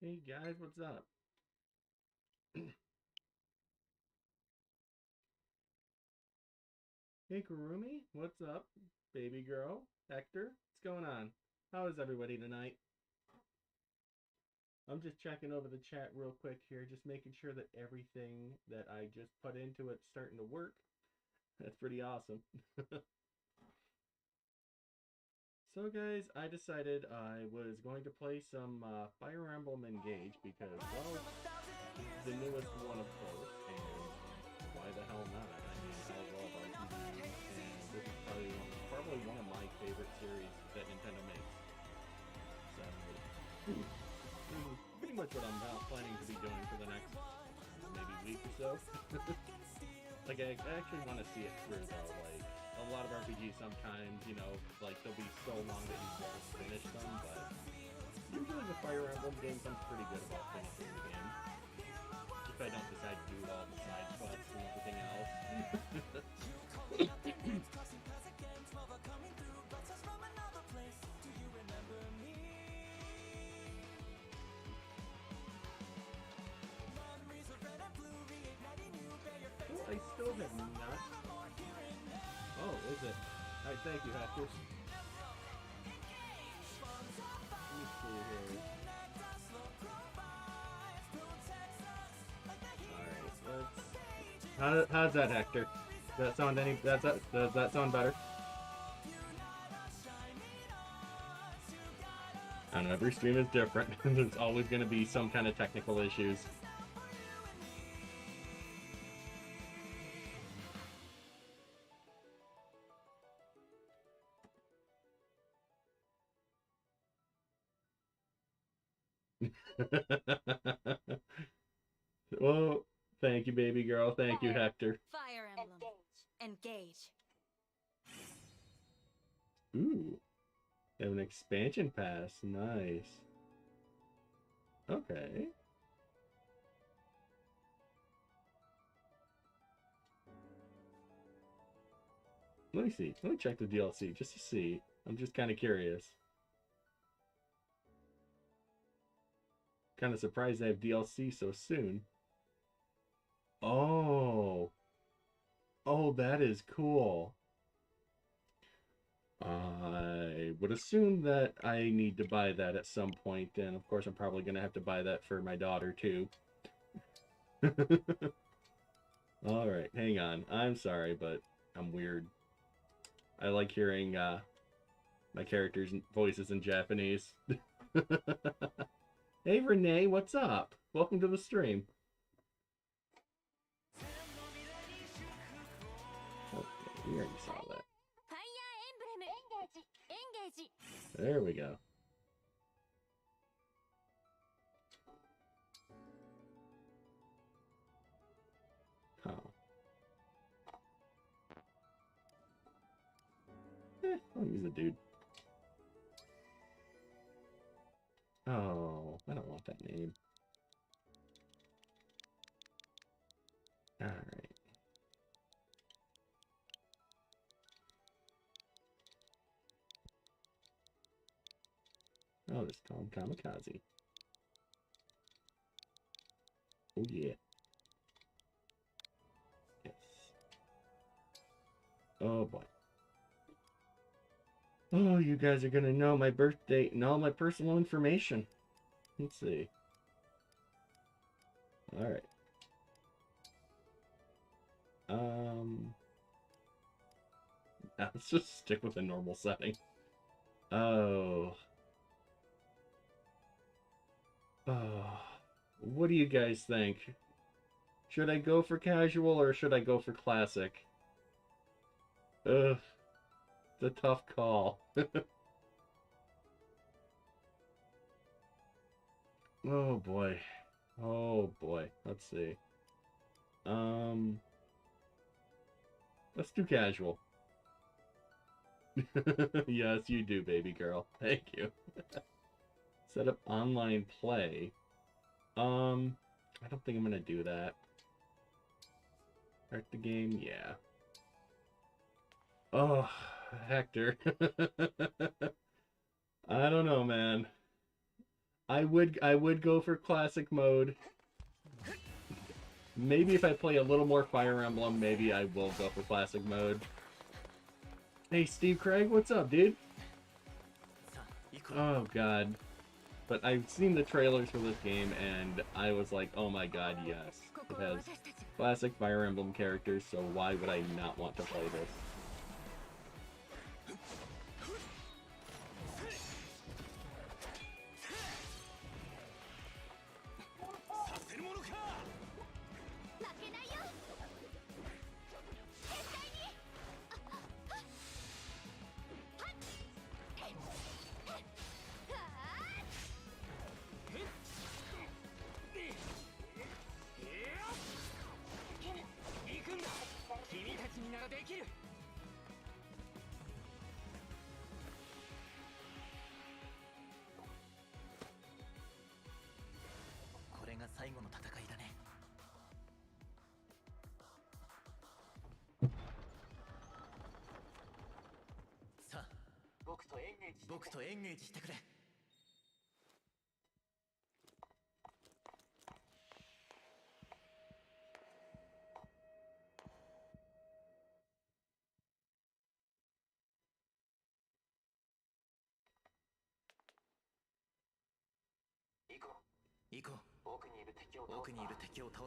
Hey guys, what's up? Hey Kurumi, what's up? Baby girl, Hector, what's going on? How is everybody tonight? I'm just checking over the chat real quick here, just making sure that everything that I just put into it's starting to work. That's pretty awesome. So guys, I decided I was going to play some Fire Emblem Engage because, well, it's the newest one of course, and why the hell not? I mean, I love RPGs, and this is probably one of my favorite series that Nintendo makes. So, this is pretty much what I'm planning to be doing for the next maybe week or so. Like, I actually want to see it through, though. Like, a lot of RPGs sometimes, like, they'll be so long that you won't finish them, but usually the Fire Emblem games, I'm pretty good about finishing the game. If I don't decide to do all the side quests and everything else. Well, I still have not. Oh, is it? Alright, thank you, Hector. Let me see here. Alright, let's... How's that, Hector? Does that sound does that sound better? I don't know, every stream is different. There's always going to be some kind of technical issues. Well, thank you, baby girl. Thank you, Hector. Fire Emblem. Engage. Ooh, have an expansion pass. Nice. Okay. Let me see. Let me check the DLC just to see. I'm just kind of curious. Kind of surprised they have DLC so soon. Oh. Oh, that is cool. I would assume that I need to buy that at some point, and of course I'm probably going to have to buy that for my daughter too. Alright, hang on. I'm sorry, but I'm weird. I like hearing my characters' voices in Japanese. Hey Renee, what's up? Welcome to the stream. Okay, we already saw that. There we go. Huh. I'll use the dude. Oh, I don't want that name. Alright. I'll just call him Kamakaze. Oh yeah. Yes. Oh boy. Oh, you guys are gonna know my birth date and all my personal information. Let's see. Alright. Let's just stick with a normal setting. Oh. Oh. What do you guys think? Should I go for casual or should I go for classic? Ugh. It's a tough call. Oh boy. Oh boy. Let's see. Let's do casual. Yes, you do, baby girl. Thank you. Set up online play. I don't think I'm gonna do that. Start the game, yeah. Oh, Hector. I don't know, man. I would go for classic mode. Maybe if I play a little more Fire Emblem, maybe I will go for classic mode. Hey, Steve Craig, what's up, dude? Oh, God. But I've seen the trailers for this game, and I was like, oh my god, yes. It has classic Fire Emblem characters, so why would I not want to play this?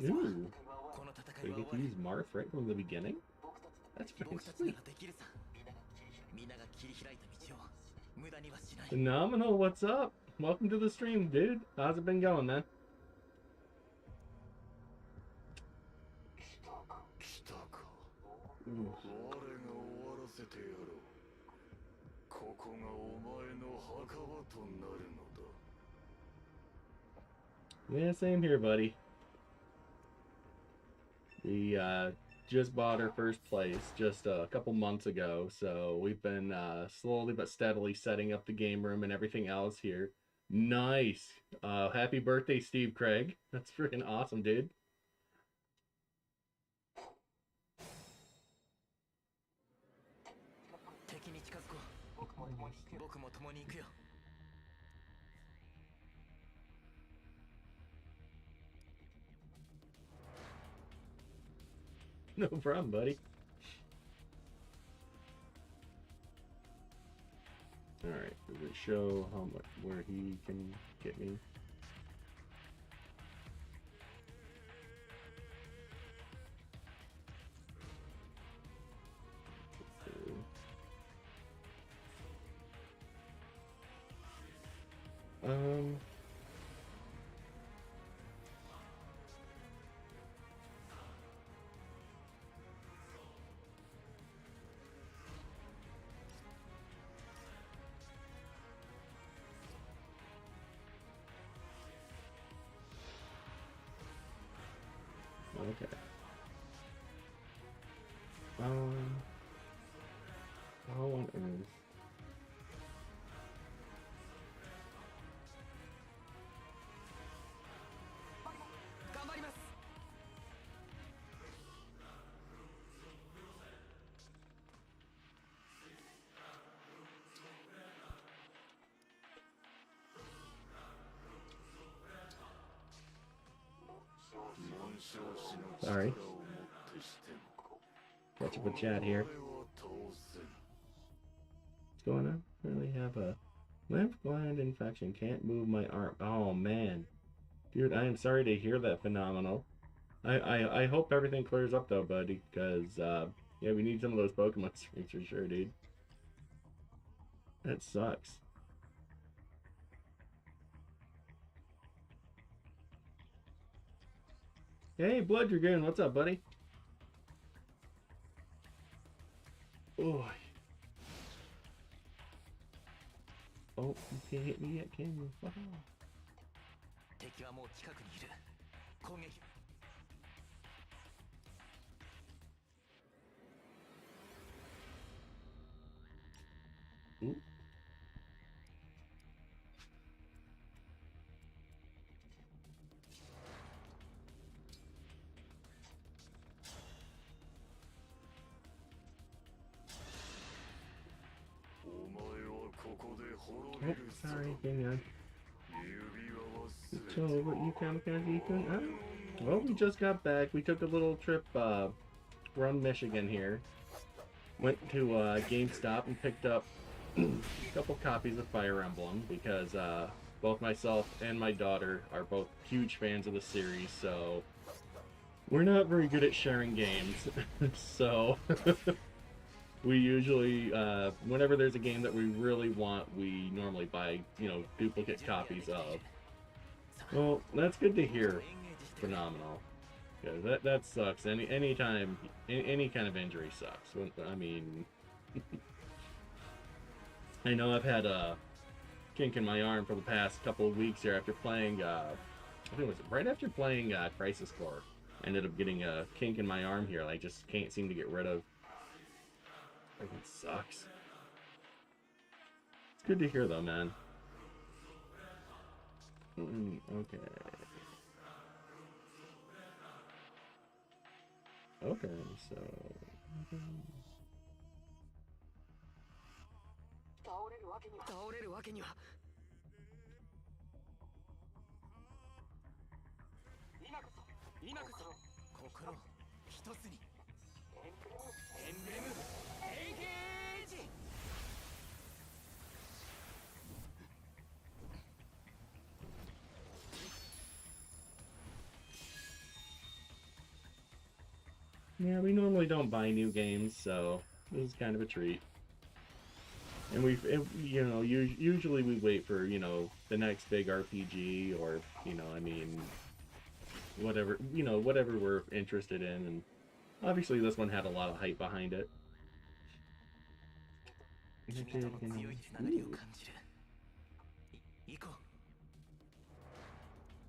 Ooh. So you get to use Marth right from the beginning? That's freaking sweet. Phenomenal, what's up? Welcome to the stream, dude. How's it been going, man? Ooh. Yeah, same here, buddy. We just bought our first place just a couple months ago, so we've been slowly but steadily setting up the game room and everything else here. Nice. Happy birthday, Steve Craig. That's freaking awesome, dude. No problem, buddy. Alright, does it show how much where he can get me? Um Okay. How on earth? Sorry. Catch up with chat here. What's going on? I really have a lymph gland infection. Can't move my arm. Oh man. Dude, I am sorry to hear that, Phenomenal. I hope everything clears up though, buddy, because yeah, we need some of those Pokemon streams for sure, dude. That sucks. Hey, Blood Dragoon, what's up, buddy? Oh. Oh, you can't hit me yet, can you? Wow. Ooh. Oh, sorry, hang on. So, what you Kamakaze Ekun? Well, we just got back. We took a little trip around Michigan here. Went to GameStop and picked up a couple copies of Fire Emblem because both myself and my daughter are both huge fans of the series, so we're not very good at sharing games. So we usually, whenever there's a game that we really want, we normally buy, duplicate copies of. Well, that's good to hear. Phenomenal. Yeah, that sucks. Any time, any kind of injury sucks. I mean, I know I've had a kink in my arm for the past couple of weeks here after playing. I think it was right after playing Crisis Core. I ended up getting a kink in my arm here. I just can't seem to get rid of. It sucks. It's good to hear though, man. Okay. Okay, so. Yeah, we normally don't buy new games, so this is kind of a treat. And usually we wait for, the next big RPG or, I mean, whatever, whatever we're interested in. And obviously this one had a lot of hype behind it.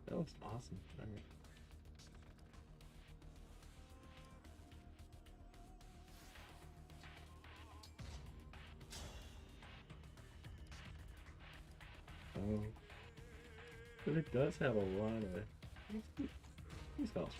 That looks awesome. All right. Oh, but it does have a lot of. He's awesome.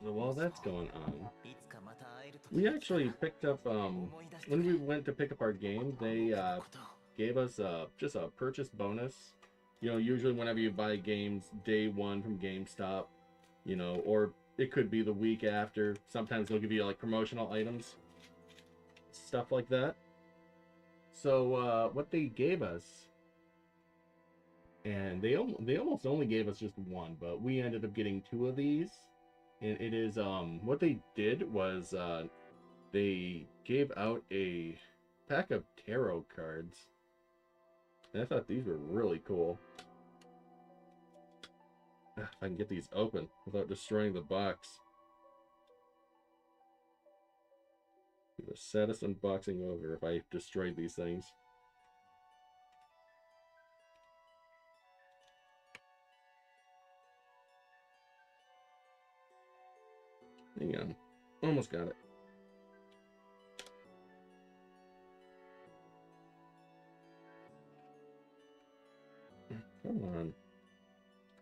So while that's going on, we actually picked up, when we went to pick up our game, they gave us just a purchase bonus. Usually whenever you buy games day one from GameStop, or it could be the week after. Sometimes they'll give you like promotional items, stuff like that. So what they gave us, and they almost only gave us just one, but we ended up getting two of these. And it is what they did was they gave out a pack of tarot cards, and I thought these were really cool. If I can get these open without destroying the box. The saddest unboxing ever if I destroyed these things. Hang on. Almost got it. Come on.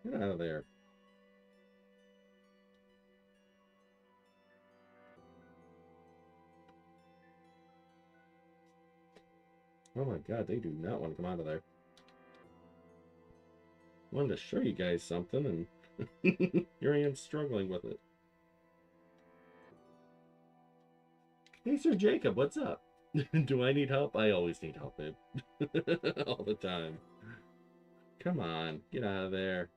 Get out of there. Oh my god, they do not want to come out of there. I wanted to show you guys something, and here I am struggling with it. Hey, Sir Jacob, what's up? Do I need help? I always need help, babe. All the time. Come on, get out of there.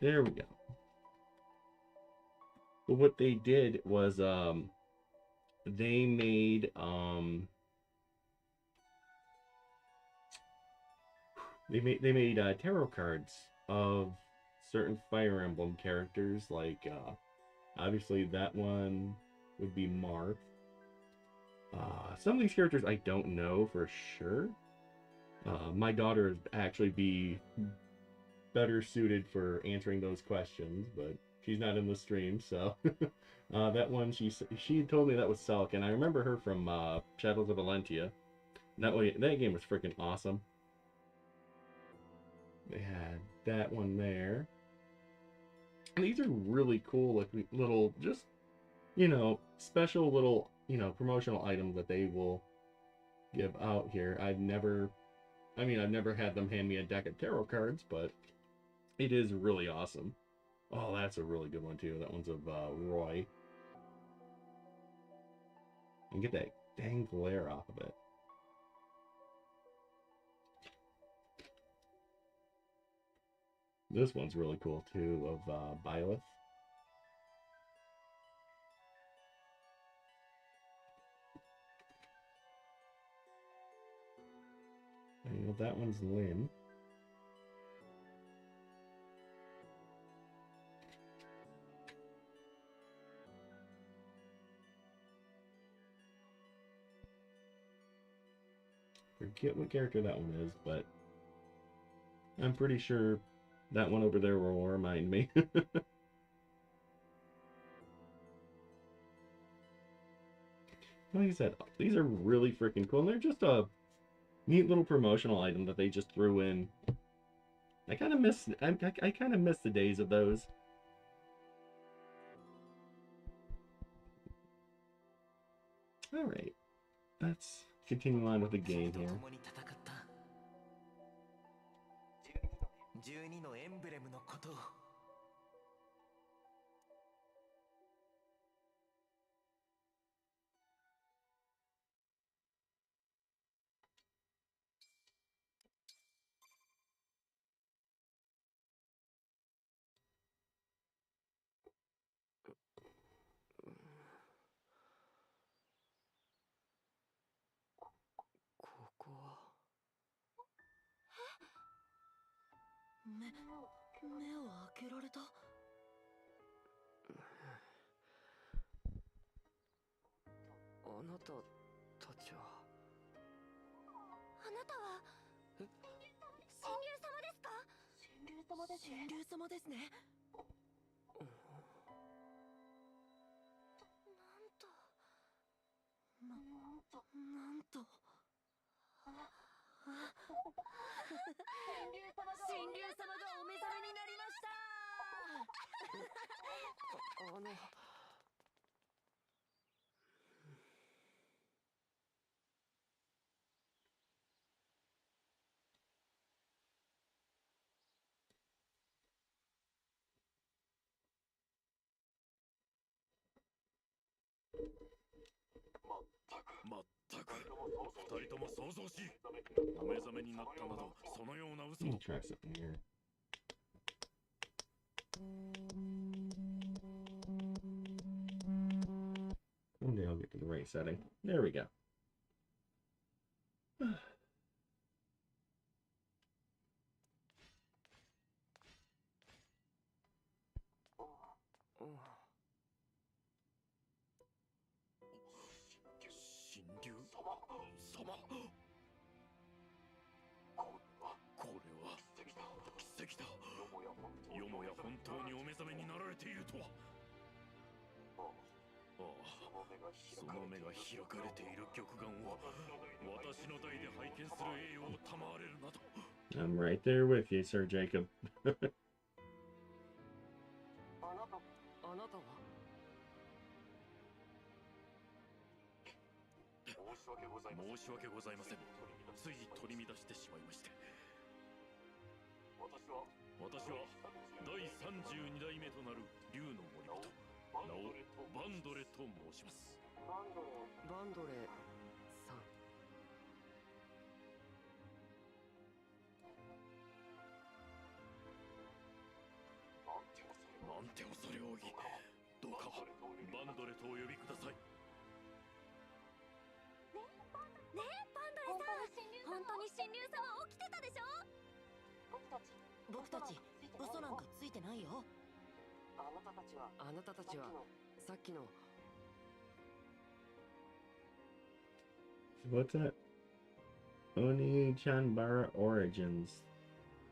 There we go. But what they did was they made tarot cards of certain Fire Emblem characters, like obviously that one would be Marth. Some of these characters I don't know for sure. My daughter would actually be better suited for answering those questions, but she's not in the stream, so that one she told me that was Selk, and I remember her from Shadows of Valentia. That game was freaking awesome. They had that one there. And these are really cool, like little, just special little promotional items that they will give out here. I've never had them hand me a deck of tarot cards, but it is really awesome. Oh, that's a really good one too. That one's of Roy. And get that dang glare off of it. This one's really cool too, of Byleth. And that one's Lynn. Forget what character that one is, but I'm pretty sure that one over there will remind me. Like I said, these are really freaking cool, and they're just a neat little promotional item that they just threw in. I kind of miss the days of those. All right, let's continue on with the game here. 12のエンブレムのことを。ここは。目を開けられた。あなたたちは。あなたは神竜様ですか？神竜様ですね。神竜様ですね。なんと。神竜様がお目覚めになりました。まったく二人とも想像しい。お目覚めになったなどそのような嘘を。Try something here. Someday I'll get to the right setting. There we go. I'm right there with you, Sir Jacob. あなたは申し訳ございません。つい取り乱してしまいまして。私は第32代目となる竜の森人、名をバンドレと申します。バンドレさん。バンドレとお呼びください。ねえバンドレさん、本当に神竜様起きてたでしょ。僕たち嘘なんかついてないよ。あなたたちはさっきの What's that? Oni-chanbara Origins.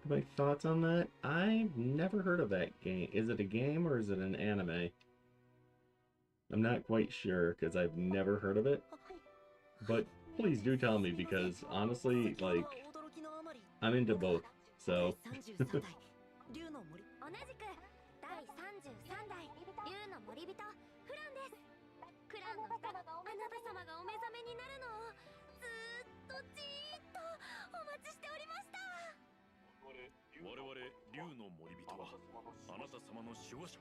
My thoughts on that? I've never heard of that game. Is it a game or is it an anime? I'm not quite sure because I've never heard of it. But please do tell me because honestly, like, I'm into both. So. 竜の森。同じく第33代竜の森人フランです。クランの人、あなた様がお目覚めになるのをずーっとじーっとお待ちしておりました。我々竜の森人はあなた様の守護者。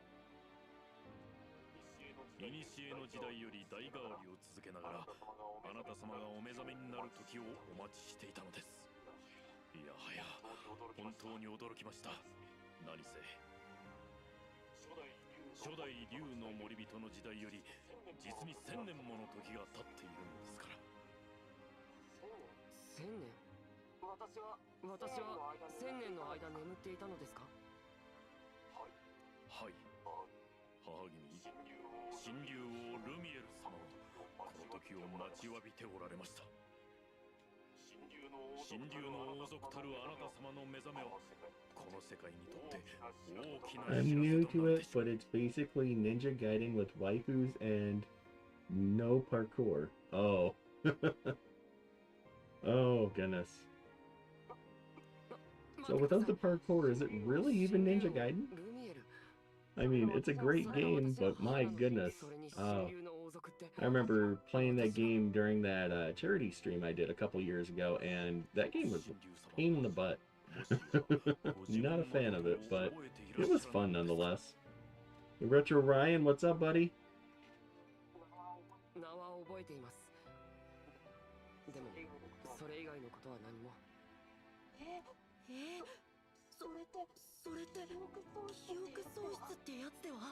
古の時代より代替わりを続けながらあなた様がお目覚めになる時をお待ちしていたのです。いやはや本当に驚きました。何せ初代竜の森人の時代より実に1000年もの時が経っているのですから。1000年。私は1000年の間眠っていたのですか。はい、母君神竜王ルミエル様はこの時を待ちわびておられました。神竜の王族たるあなた様の目覚めはこの世界にとって大きな I'm 知 new らせと to なって it, but it's basically Ninja Gaiden with waifus and no parkour. Oh. Oh, goodness. So without the parkour, is it really even Ninja Gaiden? I mean, it's a great game, but my goodness. I remember playing that game during that charity stream I did a couple years ago, and that game was a pain in the butt. Not a fan of it, but it was fun nonetheless. Retro Ryan, what's up, buddy? 名は覚えています。でもそれ以外のことは何も。それって記憶喪失ってやつでは。も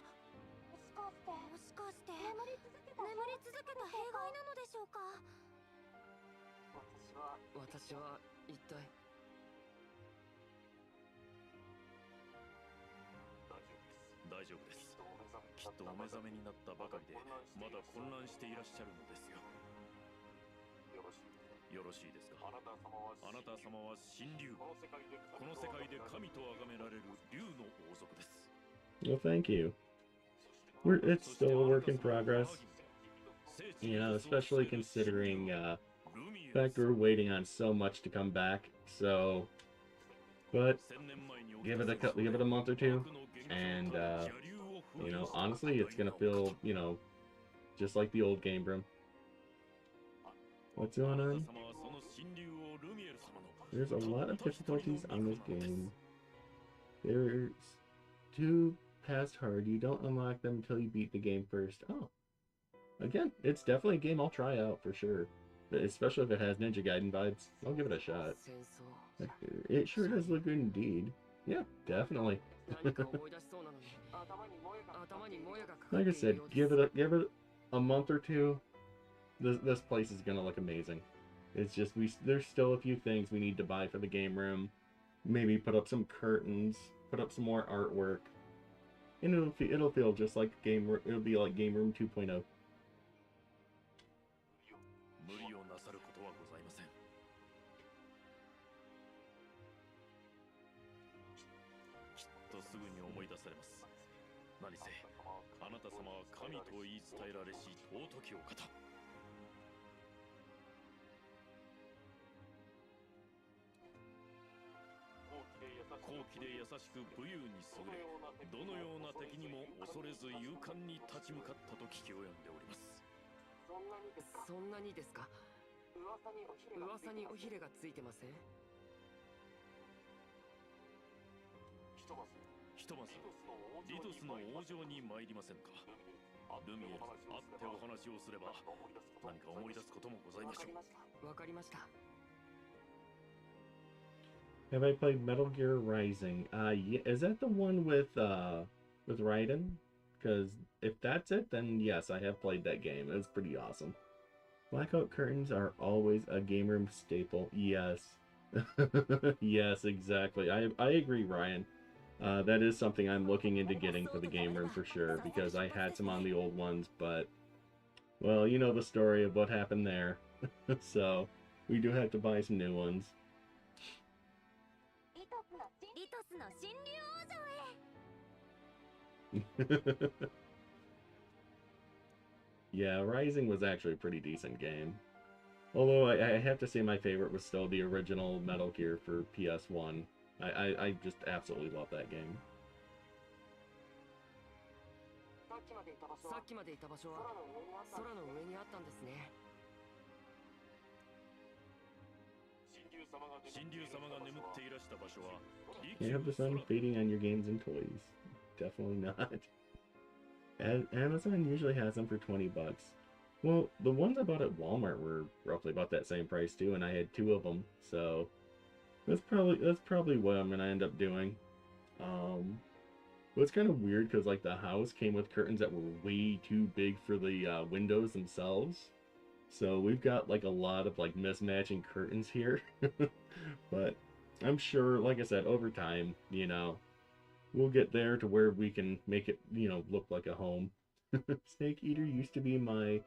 しかして眠り続けた弊害なのでしょうか。私は一体。大丈夫です。きっとお目覚めになったばかりでまだ混乱していらっしゃるのですよ。よろしいですか。あなた様は神竜。この世界で神と崇められる竜の王族です。 Well, thank you. It's still a work in progress. You know, especially considering the fact we're waiting on so much to come back. So, but give it a month or two, and you know, honestly, it's gonna feel, you know, just like the old game room. What's going on? There's a lot of difficulties on this game. There's 2 past hard. You don't unlock them until you beat the game first. Oh. Again, it's definitely a game I'll try out for sure. Especially if it has Ninja Gaiden vibes. I'll give it a shot. It sure does look good indeed. Yeah, definitely. Like I said, give it a month or two. This place is gonna look amazing. It's just there's still a few things we need to buy for the game room. Maybe put up some curtains, put up some more artwork, and it'll feel just like it'll be like Game Room 2.0. 無理をなさることはございません。きっとすぐに思い出されます。何せあなた様は神と言い伝えられし尊きお方。高貴で優しく武勇に優れ、どのような敵にも恐れず勇敢に立ち向かったと聞き及んでおります。そんなにですか。噂におひれがついてません。ひとまずリトスの王城に参りませんか。ルミエル、会ってお話をすれば何か思い出すこともございましょう。わかりました。Have I played Metal Gear Rising? Yeah, is that the one with Raiden? because if that's it, then yes, I have played that game. It's pretty awesome. Blackout curtains are always a game room staple. Yes. Yes, exactly. I agree, Ryan. That is something I'm looking into getting for the game room for sure, because I had some on the old ones, but, well, you know the story of what happened there. So, we do have to buy some new ones. リトスの神竜王女へ Yeah, Rising was actually a pretty decent game. Although I have to say my favorite was still the original Metal Gear for PS1. I just absolutely love that game. さっきまでいた場所は空の上にあったんですね。神竜様が眠っていらした場所は Can't have the sun fading on your games and toys. Definitely not. Amazon usually has them for 20 bucks. Well, the ones I bought at Walmart were roughly about that same price too, and I had 2 of them, so that's probably what I'm gonna end up doing. But it's kind of weird because like the house came with curtains that were way too big for the windows themselves, so we've got like a lot of like mismatching curtains here. But I'm sure, like I said, over time, you know, we'll get there to where we can make it, you know, look like a home. Snake Eater used to be my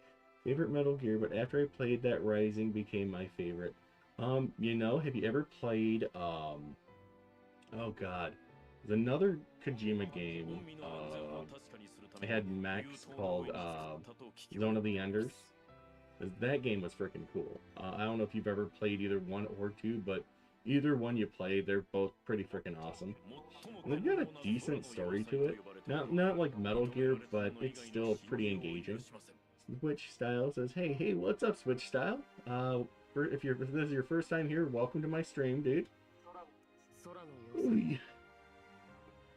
favorite Metal Gear, but after I played that, Rising became my favorite. You know, have you ever played, oh god, there's another Kojima game, I had mechs called, Zone of the Enders. That game was freaking cool. I don't know if you've ever played either 1 or 2, but either one you play, they're both pretty freaking awesome. And they've got a decent story to it. Not like Metal Gear, but it's still pretty engaging. Switch Style says, hey, what's up, Switch Style? If this is your first time here, welcome to my stream, dude. Ooh.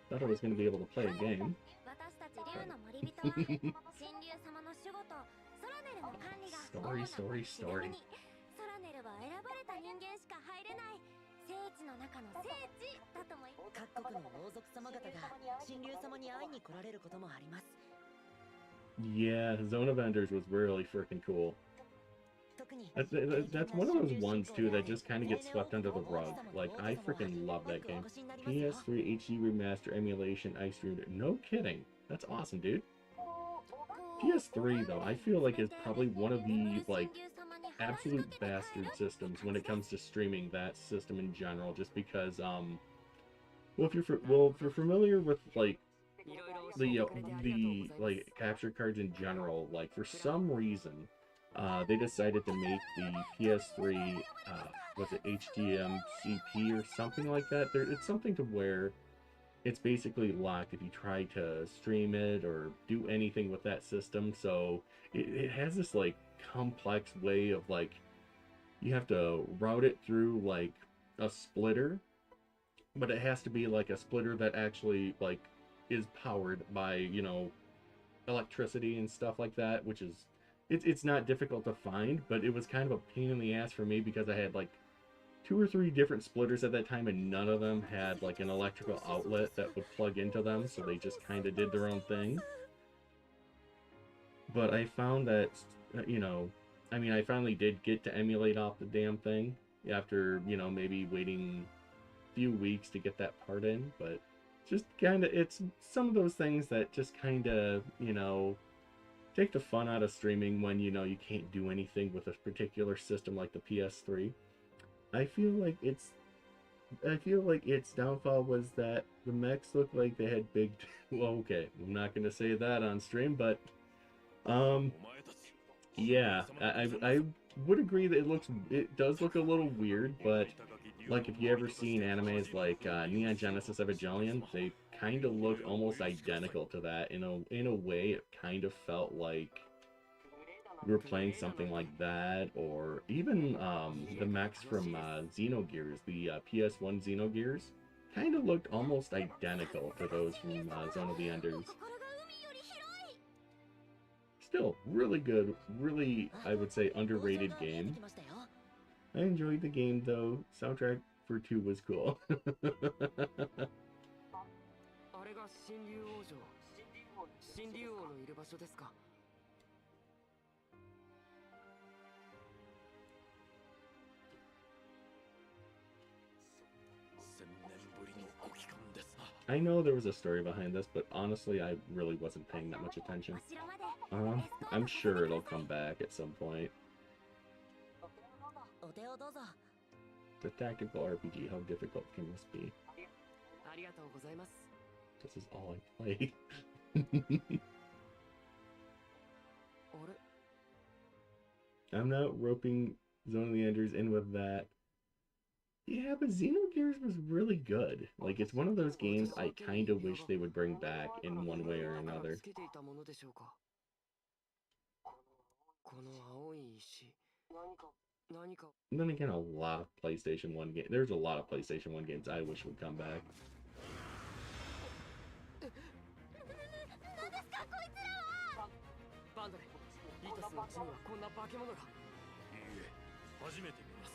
Thought I was going to be able to play a game. Story. 各国の王族様方が神竜様に会いに来られることもあります。 Yeah, Zone of Enders was really freaking cool. That's one of those ones too that just kind of gets swept under the rug. Like, I freaking love that game. PS3 HD remaster emulation I streamed it. No kidding. That's awesome, dude. PS3 though, I feel like is probably one of the like absolute bastard systems when it comes to streaming that system in general. Just because well, if you're familiar with like the like capture cards in general, like for some reason they decided to make the PS3 was it HDMCP or something like that. It's something to where it's basically locked if you try to stream it or do anything with that system. So it has this like complex way of like you have to route it through like a splitter, but it has to be like a splitter that actually like is powered by, you know, electricity and stuff like that, which is it's not difficult to find, but it was kind of a pain in the ass for me because I had like 2 or 3 different splitters at that time, and none of them had like an electrical outlet that would plug into them, so they just kind of did their own thing. But I found that, you know, I mean, I finally did get to emulate off the damn thing after, you know, maybe waiting a few weeks to get that part in, but just kind of, it's some of those things that just kind of, you know, take the fun out of streaming when, you know, you can't do anything with a particular system like the PS3. I feel like its downfall was that the mechs looked like they had big well, okay, I'm not gonna say that on stream, but yeah, I would agree that it does look a little weird, but like if you ever seen animes like Neon Genesis Evangelion, they kind of look almost identical to that. In a way, it kind of felt like we were playing something like that, or even the mechs from Xenogears, the PS1 Xenogears, kind of looked almost identical to those from Zone of the Enders. Still, really good, really, I would say, underrated game. I enjoyed the game, though. Soundtrack for 2 was cool. 新竜王のいる場所ですか？千年ぶりのご帰還ですな。 I know there was a story behind this, but honestly, I really wasn't paying that much attention. お城まで I'm sure it'll come back at some point. お手をどうぞ。 It's a tactical RPG. How difficult can this be? ありがとうございます。 This is all I play. あれ I'm not roping Zone of the Enders in with that. Yeah, but Xenogears was really good. Like, it's one of those games I kind of wish they would bring back in one way or another. つけていたものでしょうか。この青い石。何か。 And then again, a lot of PlayStation 1 games. There's a lot of PlayStation 1 games I wish would come back. 何ですかこいつらは。バンドレ、リータスのうちにはこんな化け物が。いいえ、初めて見ます。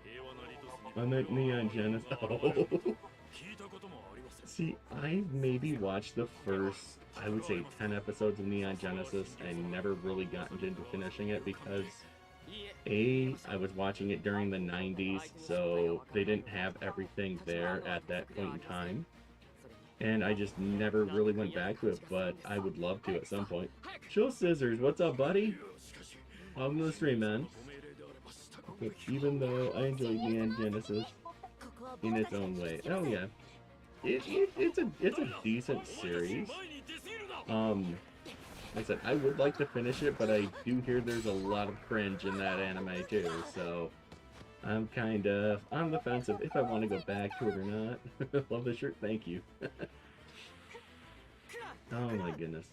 平和なリトスに On that Neon Genesis. Oh. 聞いたこともありません。 See, I maybe watched the first, I would say, 10 episodes of Neon Genesis and never really gotten into finishing it because, A, I was watching it during the 90s, so they didn't have everything there at that point in time. And I just never really went back to it, but I would love to at some point. Chill Scissors, what's up, buddy? Welcome to the stream, man. Even though I enjoyed Neon Genesis in its own way. Oh yeah. It's a decent series. Like I said, I would like to finish it, but I do hear there's a lot of cringe in that anime too, so I'm kind of on the fence of if I want to go back to it or not. Love the shirt, thank you. Oh my goodness.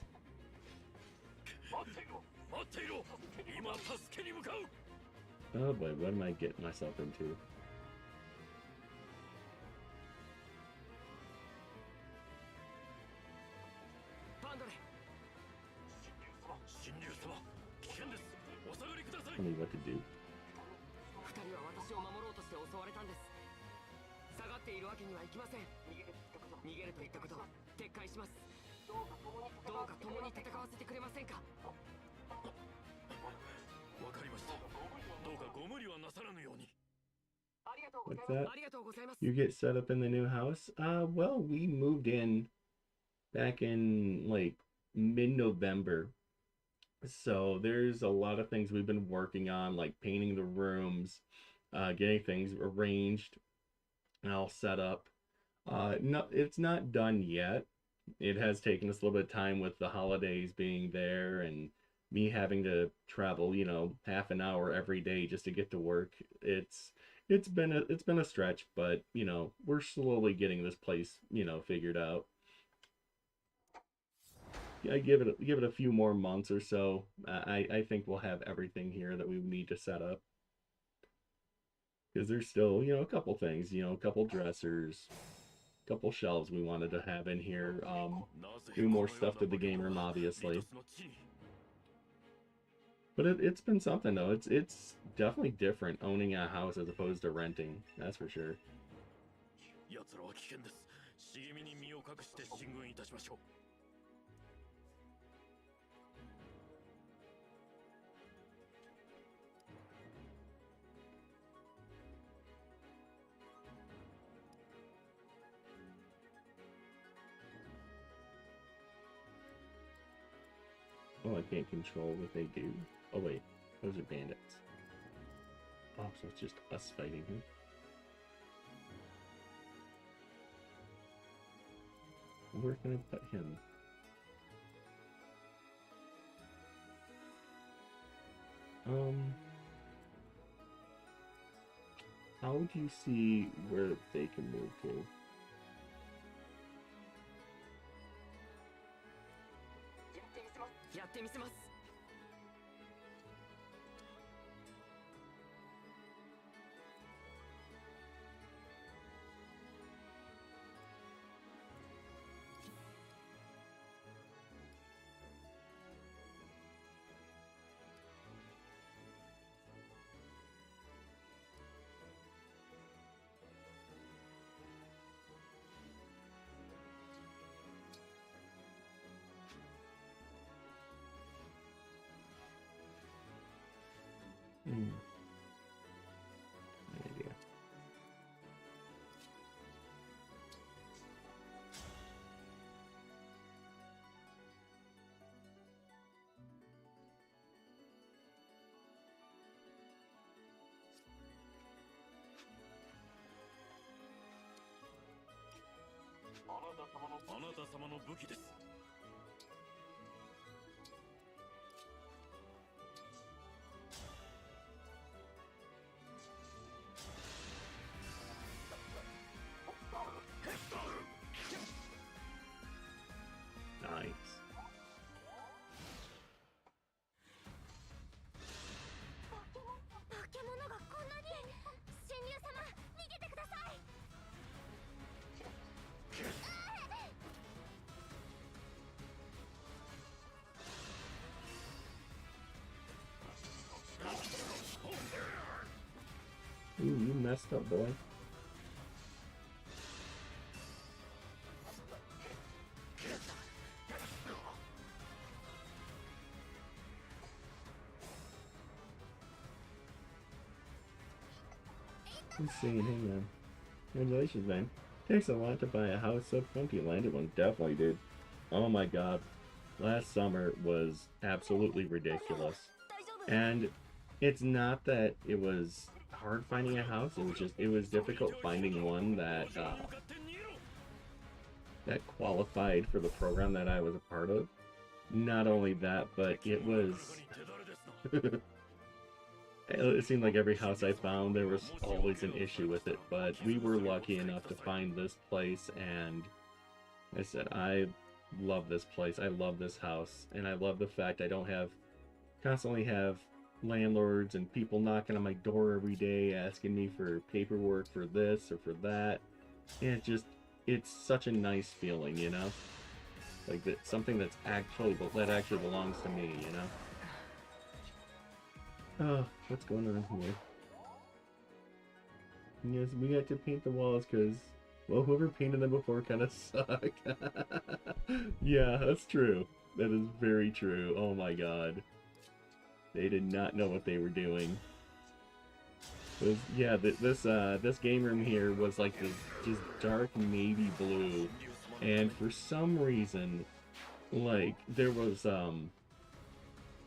Oh boy, what am I getting myself into? Tell me what to do. 二人は私を守ろうとして襲われたんです。下がっているわけにはいきません。逃げると言ったこと撤回します。どうか共に戦わせてくれませんか。わかりました。どうかご無理はなさらぬように。 What's that? You get set up in the new house? Well, we moved in back in like mid-November. So there's a lot of things we've been working on, like painting the rooms, getting things arranged and all set up. No, it's not done yet. It has taken us a little bit of time with the holidays being there and me having to travel, you know, half an hour every day just to get to work. It's been a stretch, but you know, we're slowly getting this place, you know, figured out. Yeah, give it a few more months or so. I think we'll have everything here that we need to set up. Because there's still, you know, a couple things, you know, a couple dressers, a couple shelves we wanted to have in here. Do more stuff to the game room, obviously. But it's been something though. It's definitely different owning a house as opposed to renting. That's for sure. Oh, I can't control what they do. Oh wait, those are bandits. Oh, so it's just us fighting him. Where can I put him? How do you see where they can move to? Hmm. Idea. Nice. 化け物がこんなに。神竜様、逃げてください。Ooh, you messed up, boy. Let's see, hang on. Congratulations, man. Takes a lot to buy a house so funky. Landed one, definitely did. Oh my god. Last summer was absolutely ridiculous. And it's not that it was hard finding a house, it was difficult finding one that that qualified for the program that I was a part of. Not only that, but it was it seemed like every house I found there was always an issue with it, but we were lucky enough to find this place, and I said I love this place, I love this house, and I love the fact I don't constantly have landlords and people knocking on my door every day asking me for paperwork for this or for that. And it's such a nice feeling, you know? Like that something that actually belongs to me, you know? Oh, what's going on here? Yes, we got to paint the walls because, well, whoever painted them before kind of sucked. Yeah, that's true. That is very true. Oh my god. They did not know what they were doing. Yeah, this game room here was like this just dark navy blue, and for some reason, like there was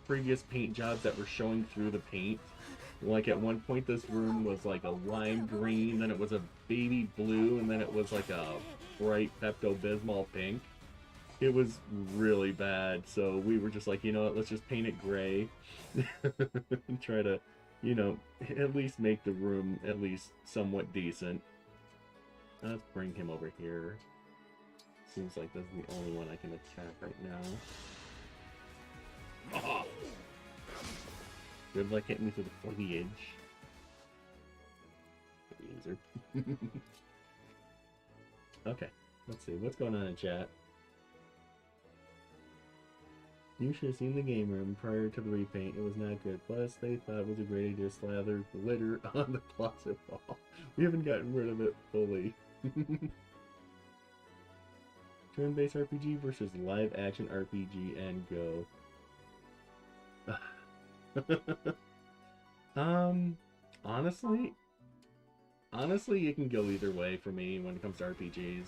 previous paint jobs that were showing through the paint. Like at one point, this room was like a lime green, then it was a baby blue, and then it was like a bright Pepto-Bismol pink. It was really bad, so we were just like, you know what, let's just paint it gray. And try to, you know, at least make the room at least somewhat decent. Let's bring him over here. Seems like this is the only one I can attack right now. Oh! Good luck hitting me through the foliage. Loser. Okay, let's see, what's going on in chat? You should have seen the game room prior to the repaint. It was not good. Plus, they thought it was a great idea to slather glitter on the closet wall. We haven't gotten rid of it fully. Turn-based RPG versus live-action RPG and go. Honestly, it can go either way for me when it comes to RPGs.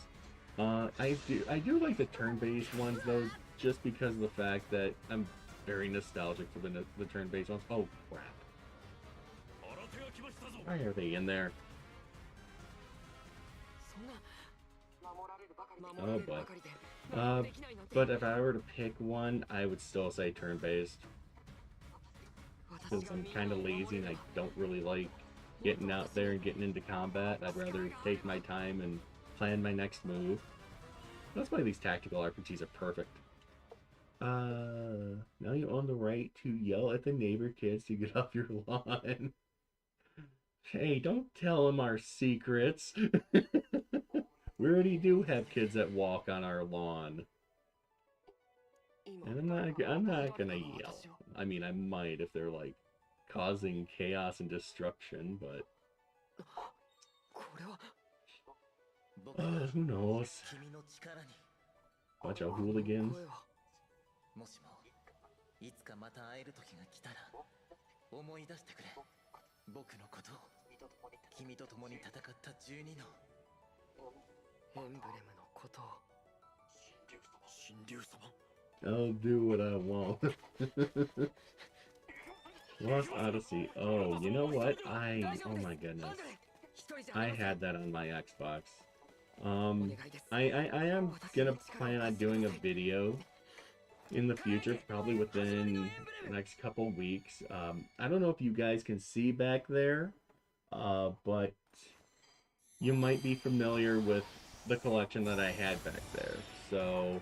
I do like the turn-based ones though, just because of the fact that I'm very nostalgic for the turn-based ones. Oh crap! Why are they in there? Oh boy. But if I were to pick one, I would still say turn-based. Because I'm kind of lazy and I don't really like getting out there and getting into combat. I'd rather take my time and plan my next move. That's why these tactical RPGs are perfect. Now you own the right to yell at the neighbor kids to get off your lawn. Hey, don't tell them our secrets. We already do have kids that walk on our lawn. And I'm not gonna yell. I mean, I might if they're like causing chaos and destruction, but who knows? Bunch of hooligans. 思い出してくれ。僕のことを。君と共に戦った12のエンブレムのことを。神竜様。 I'll do what I want. Lost Odyssey. Oh, you know what? Oh my goodness. I had that on my Xbox. I am gonna plan on doing a video in the future, probably within the next couple weeks. I don't know if you guys can see back there, but you might be familiar with the collection that I had back there. So,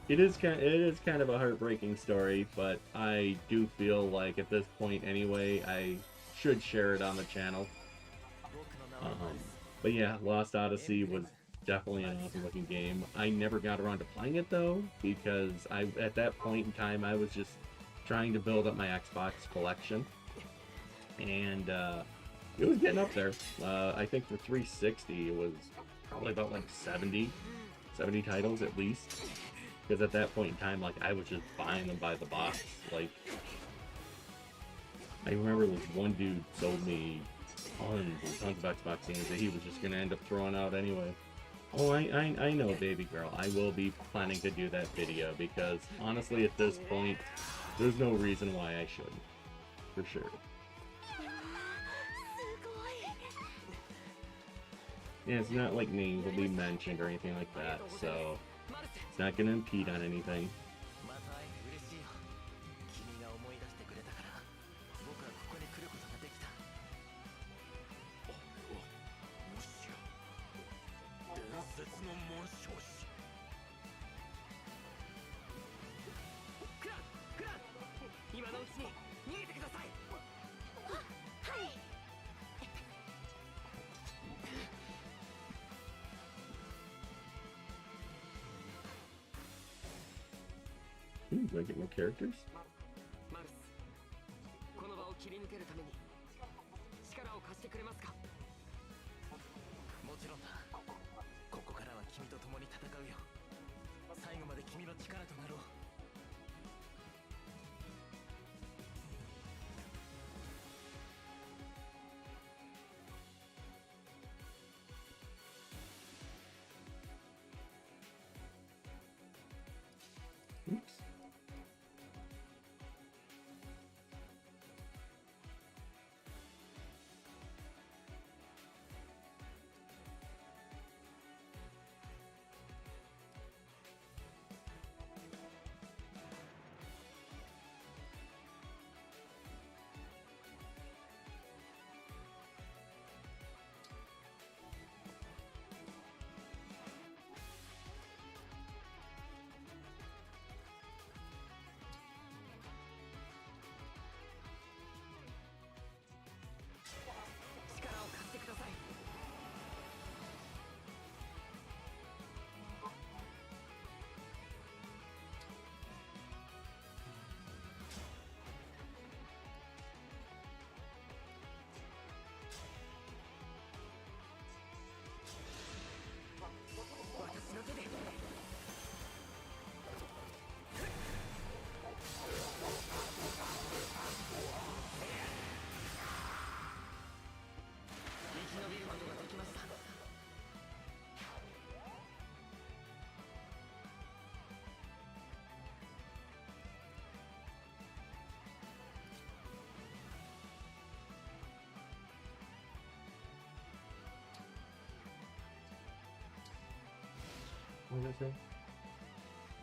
it is kind of a heartbreaking story, but I do feel like at this point anyway, I should share it on the channel. But yeah, Lost Odyssey was definitely an awesome looking game. I never got around to playing it though, because at that point in time I was just trying to build up my Xbox collection, and it was getting up there. I think for 360 it was probably about like 70 titles at least, because at that point in time, like, I was just buying them by the box. Like, I remember this one dude sold me tons and tons of Xbox games that he was just gonna end up throwing out anyway. Oh, I know, baby girl. I will be planning to do that video, because honestly, at this point, there's no reason why I shouldn't. For sure. Yeah, it's not like names will be mentioned or anything like that, so it's not gonna impede on anything. また会えて嬉しいよ。君が思い出してくれたから、僕はここに来ることができた。もしや伝説の紋章師。クラン今のうちに逃げてください。はい。 Ooh, do I get more characters? マルス、この場を切り抜けるために力を貸してくれますか。もちろんだ。ここからは君と共に戦うよ。最後まで君の力となろう。 Oops. What did I say?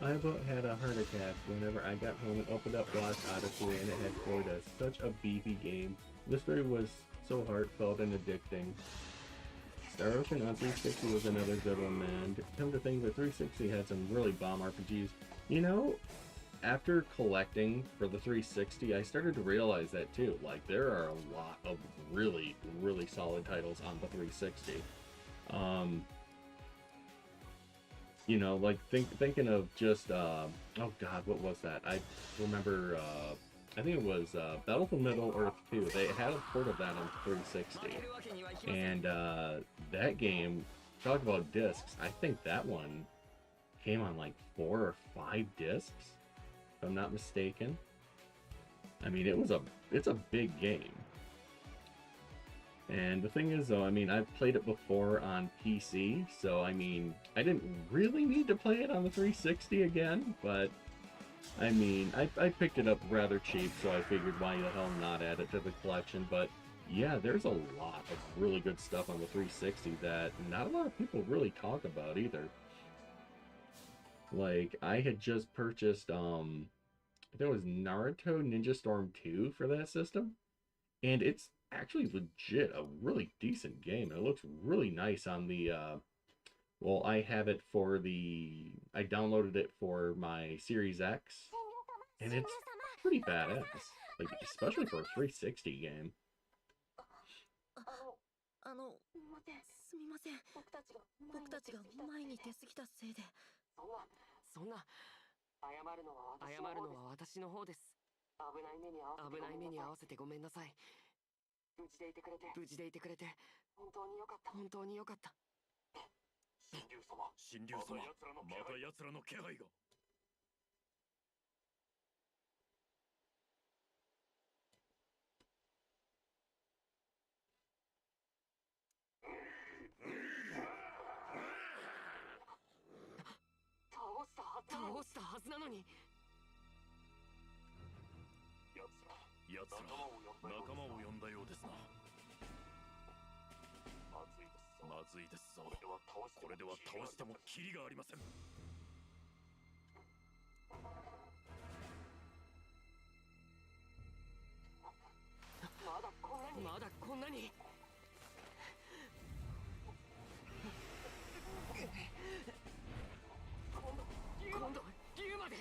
I about had a heart attack whenever I got home and opened up Lost Odyssey and it had 4 discs. Such a beefy game. This story was so heartfelt and addicting. Star Ocean on 360 was another good one, man. Come to think of it, 360 had some really bomb RPGs. You know, after collecting for the 360, I started to realize that too. Like, there are a lot of really, really solid titles on the 360. You know, like thinking of just oh god, what was that? I remember I think it was Battlefield Middle Earth 2. They had a port of that on 360, and that game, talk about discs. I think that one came on like 4 or 5 discs, if I'm not mistaken. I mean, it's a big game. And the thing is, though, I mean, I've played it before on PC, so I mean, I didn't really need to play it on the 360 again, but I mean, I picked it up rather cheap, so I figured why the hell not add it to the collection. But yeah, there's a lot of really good stuff on the 360 that not a lot of people really talk about either. Like, I had just purchased, I think it was Naruto Ninja Storm 2 for that system, and it's actually legit a really decent game. It looks really nice on the, well, I have it for the, I downloaded it for my Series X, and it's pretty badass, like, especially for a 360 game. すみません。僕たちが前に出過ぎたせいで。そんな謝るのは私の方です。危ない目に遭わせてごめんなさい。無事でいてくれて本当によかった。神竜様、また奴らの気配が。倒したはずなのに。奴ら仲間を呼んだようですな。まずいですぞ。これでは倒してもキリがありません。まだこんなに。今度は竜まで。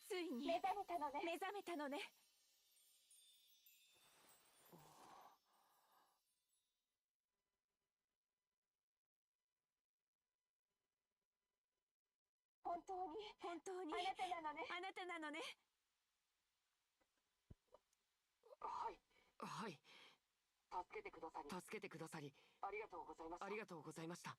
ついに目覚めたのね。本当にあなたなのね。はい。助けてくださりありがとうございました。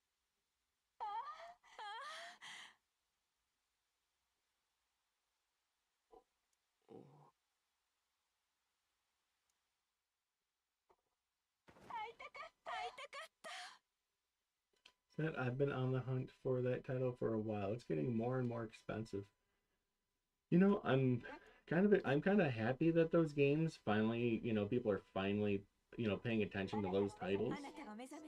Said I've been on the hunt for that title for a while. It's getting more and more expensive. You know, I'm kind of happy that those games finally, you know, people are finally, you know, paying attention to those titles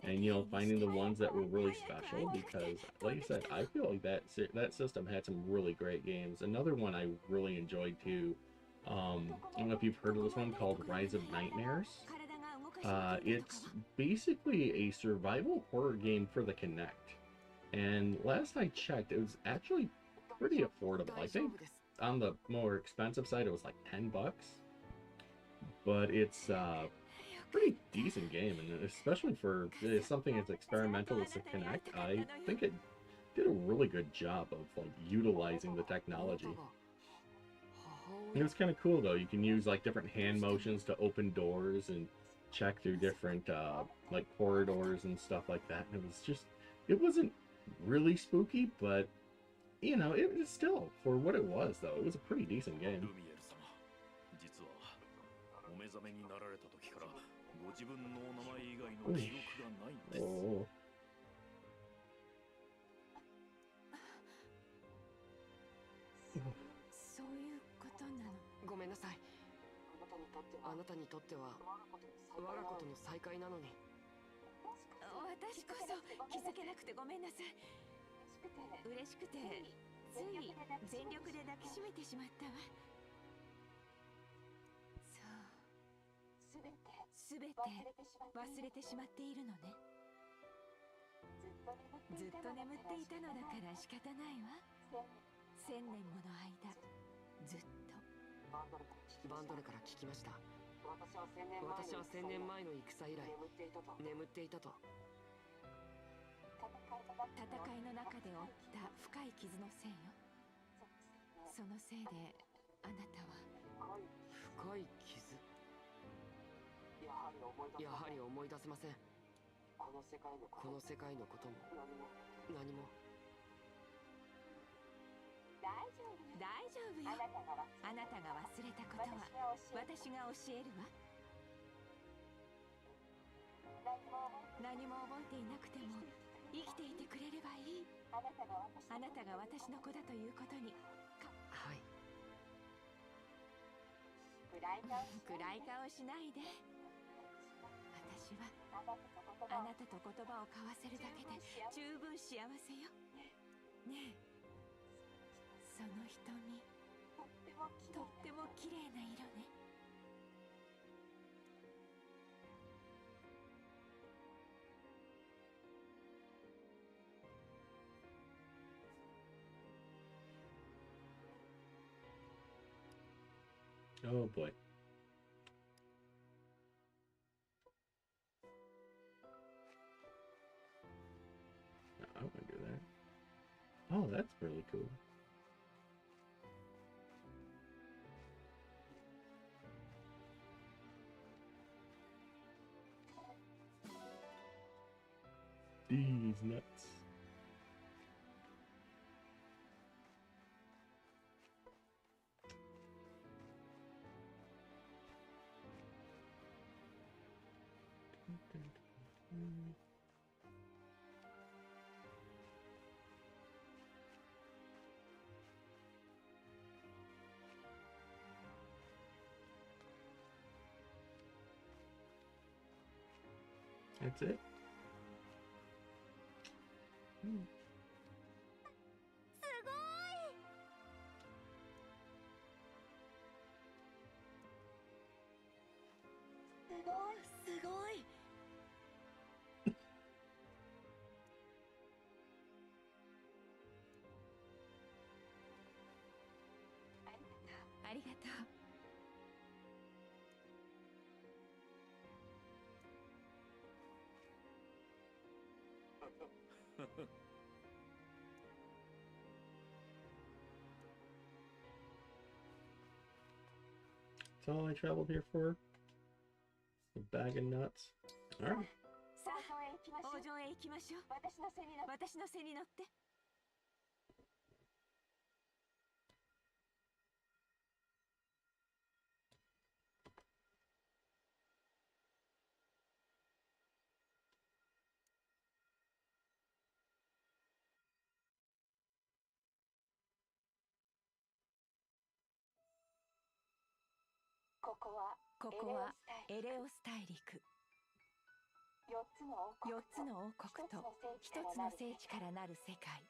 and, you know, finding the ones that were really special because, like I said, I feel like that system had some really great games. Another one I really enjoyed too, I don't know if you've heard of this one called Rise of Nightmares. It's basically a survival horror game for the Kinect. And last I checked, it was actually pretty affordable. I think on the more expensive side, it was like $10. But it's a pretty decent game, and especially for something as experimental as the Kinect, I think it did a really good job of like utilizing the technology. It was kind of cool though. You can use like different hand motions to open doors and check through different like corridors and stuff like that. And it wasn't really spooky, but you know, it was still, for what it was though, it was a pretty decent game. 実はお目覚めになられた時からご自分のお名前以外の記憶がないんです。Oh. そういうことなの。ごめんなさい。あなたにとっては我がことの再会なのに。私こそ気づけなくてごめんなさい。嬉しくてつい全力で抱きしめてしまったわ。そう、すべて忘れてしまっているのね。ずっと眠っていたのだから仕方ないわ。1000年もの間ずっと。バンドルから聞きました。私は1000年前の戦以来眠っていたと。戦いの中で負った深い傷のせいよ。そのせいであなたは深い傷。やはり思い出せません。この世界のことも何も。大丈夫よ。あなたが忘れたことは私が教えるわ。何も覚えていなくても生きていてくれればいい。あなたが私の子だということに。はい。暗い顔しないで。私はあなたと言葉を交わせるだけで十分幸せよ。ねえ、その瞳とっても綺麗な色ね。Oh boy. I want to do that. Oh, that's really cool. These nuts. That's it. すごい。すごい。ありがとう。That's all I traveled here for? A bag of nuts? Alright. さあ、王城へ行きましょう。私の背に乗って。ここはエレオス大陸。4つの王国と1つの聖地からなる世界。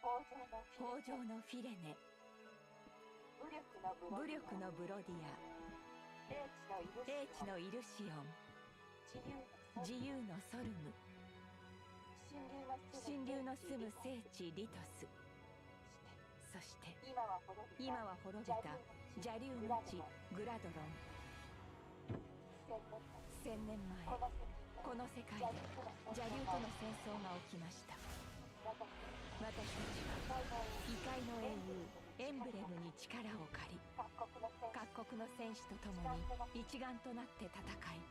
豊穣のフィレネ、武力のブロディア、英知のイルシオン、自由のソルム、神竜の住む聖地リトス。そして今は滅びた邪竜の地グラドロン。1000年前、この世界で邪竜との戦争が起きました。私たちは異界の英雄エンブレムに力を借り、各国の戦士と共に一丸となって戦い、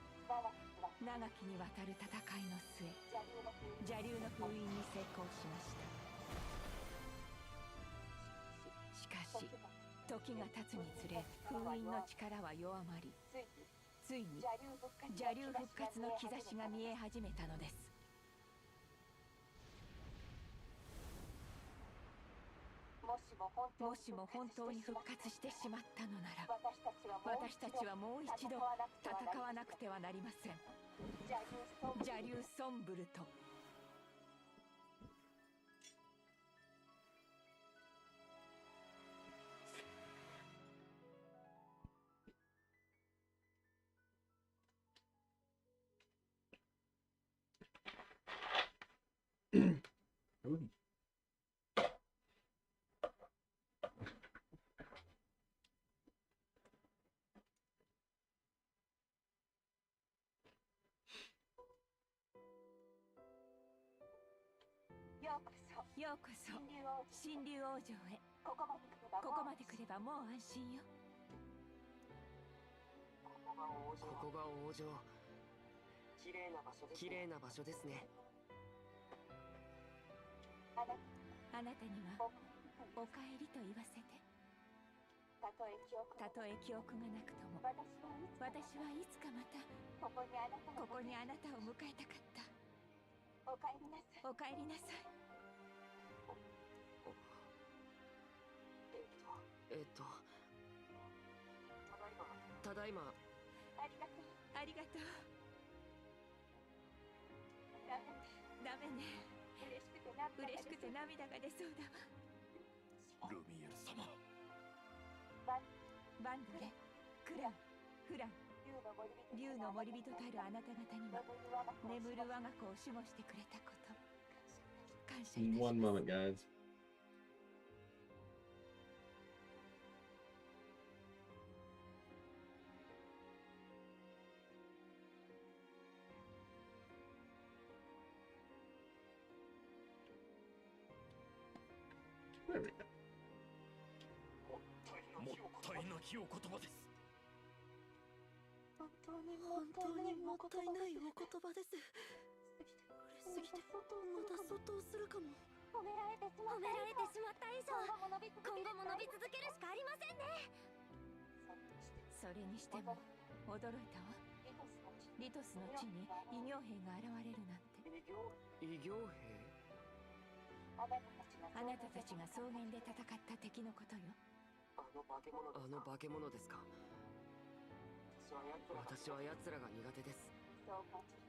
長きにわたる戦いの末、邪竜の封印に成功しました。しかし時が経つにつれ封印の力は弱まり、ついに邪竜復活の兆しが見え始めたのです。もしも本当に復活してしまったのなら、私たちはもう一度戦わなくてはなりません。邪竜ソンブルト。Ooh. ようこそ神竜王城へ。ここまで来ればもう安心よ。ここが王城。綺麗な場所ですね。あなたにはおかえりと言わせて。たとえ記憶がなくとも、私はいつかまたここにあなたを迎えたかった。おかえりなさい。ただいま。ありがとう。ダメね。嬉しくて涙が出そうだわ。ルミエル様。バンドレ、クラン、フラン、竜の森人たるあなた方には眠る我が子を守護してくれたこと、感謝いたします。One moment, guys. There we go. もったいなきお言葉です。本当にもったいないお言葉です。嬉しすぎてまたそっとするかも。褒められてしまった以上、今後も伸び続けるしかありませんね。それにしても驚いたわ。リトスの地に異形兵が現れるなんて。異形兵？あなたたちが草原で戦った敵のことよ。あの化け物ですか。私は奴らが苦手です。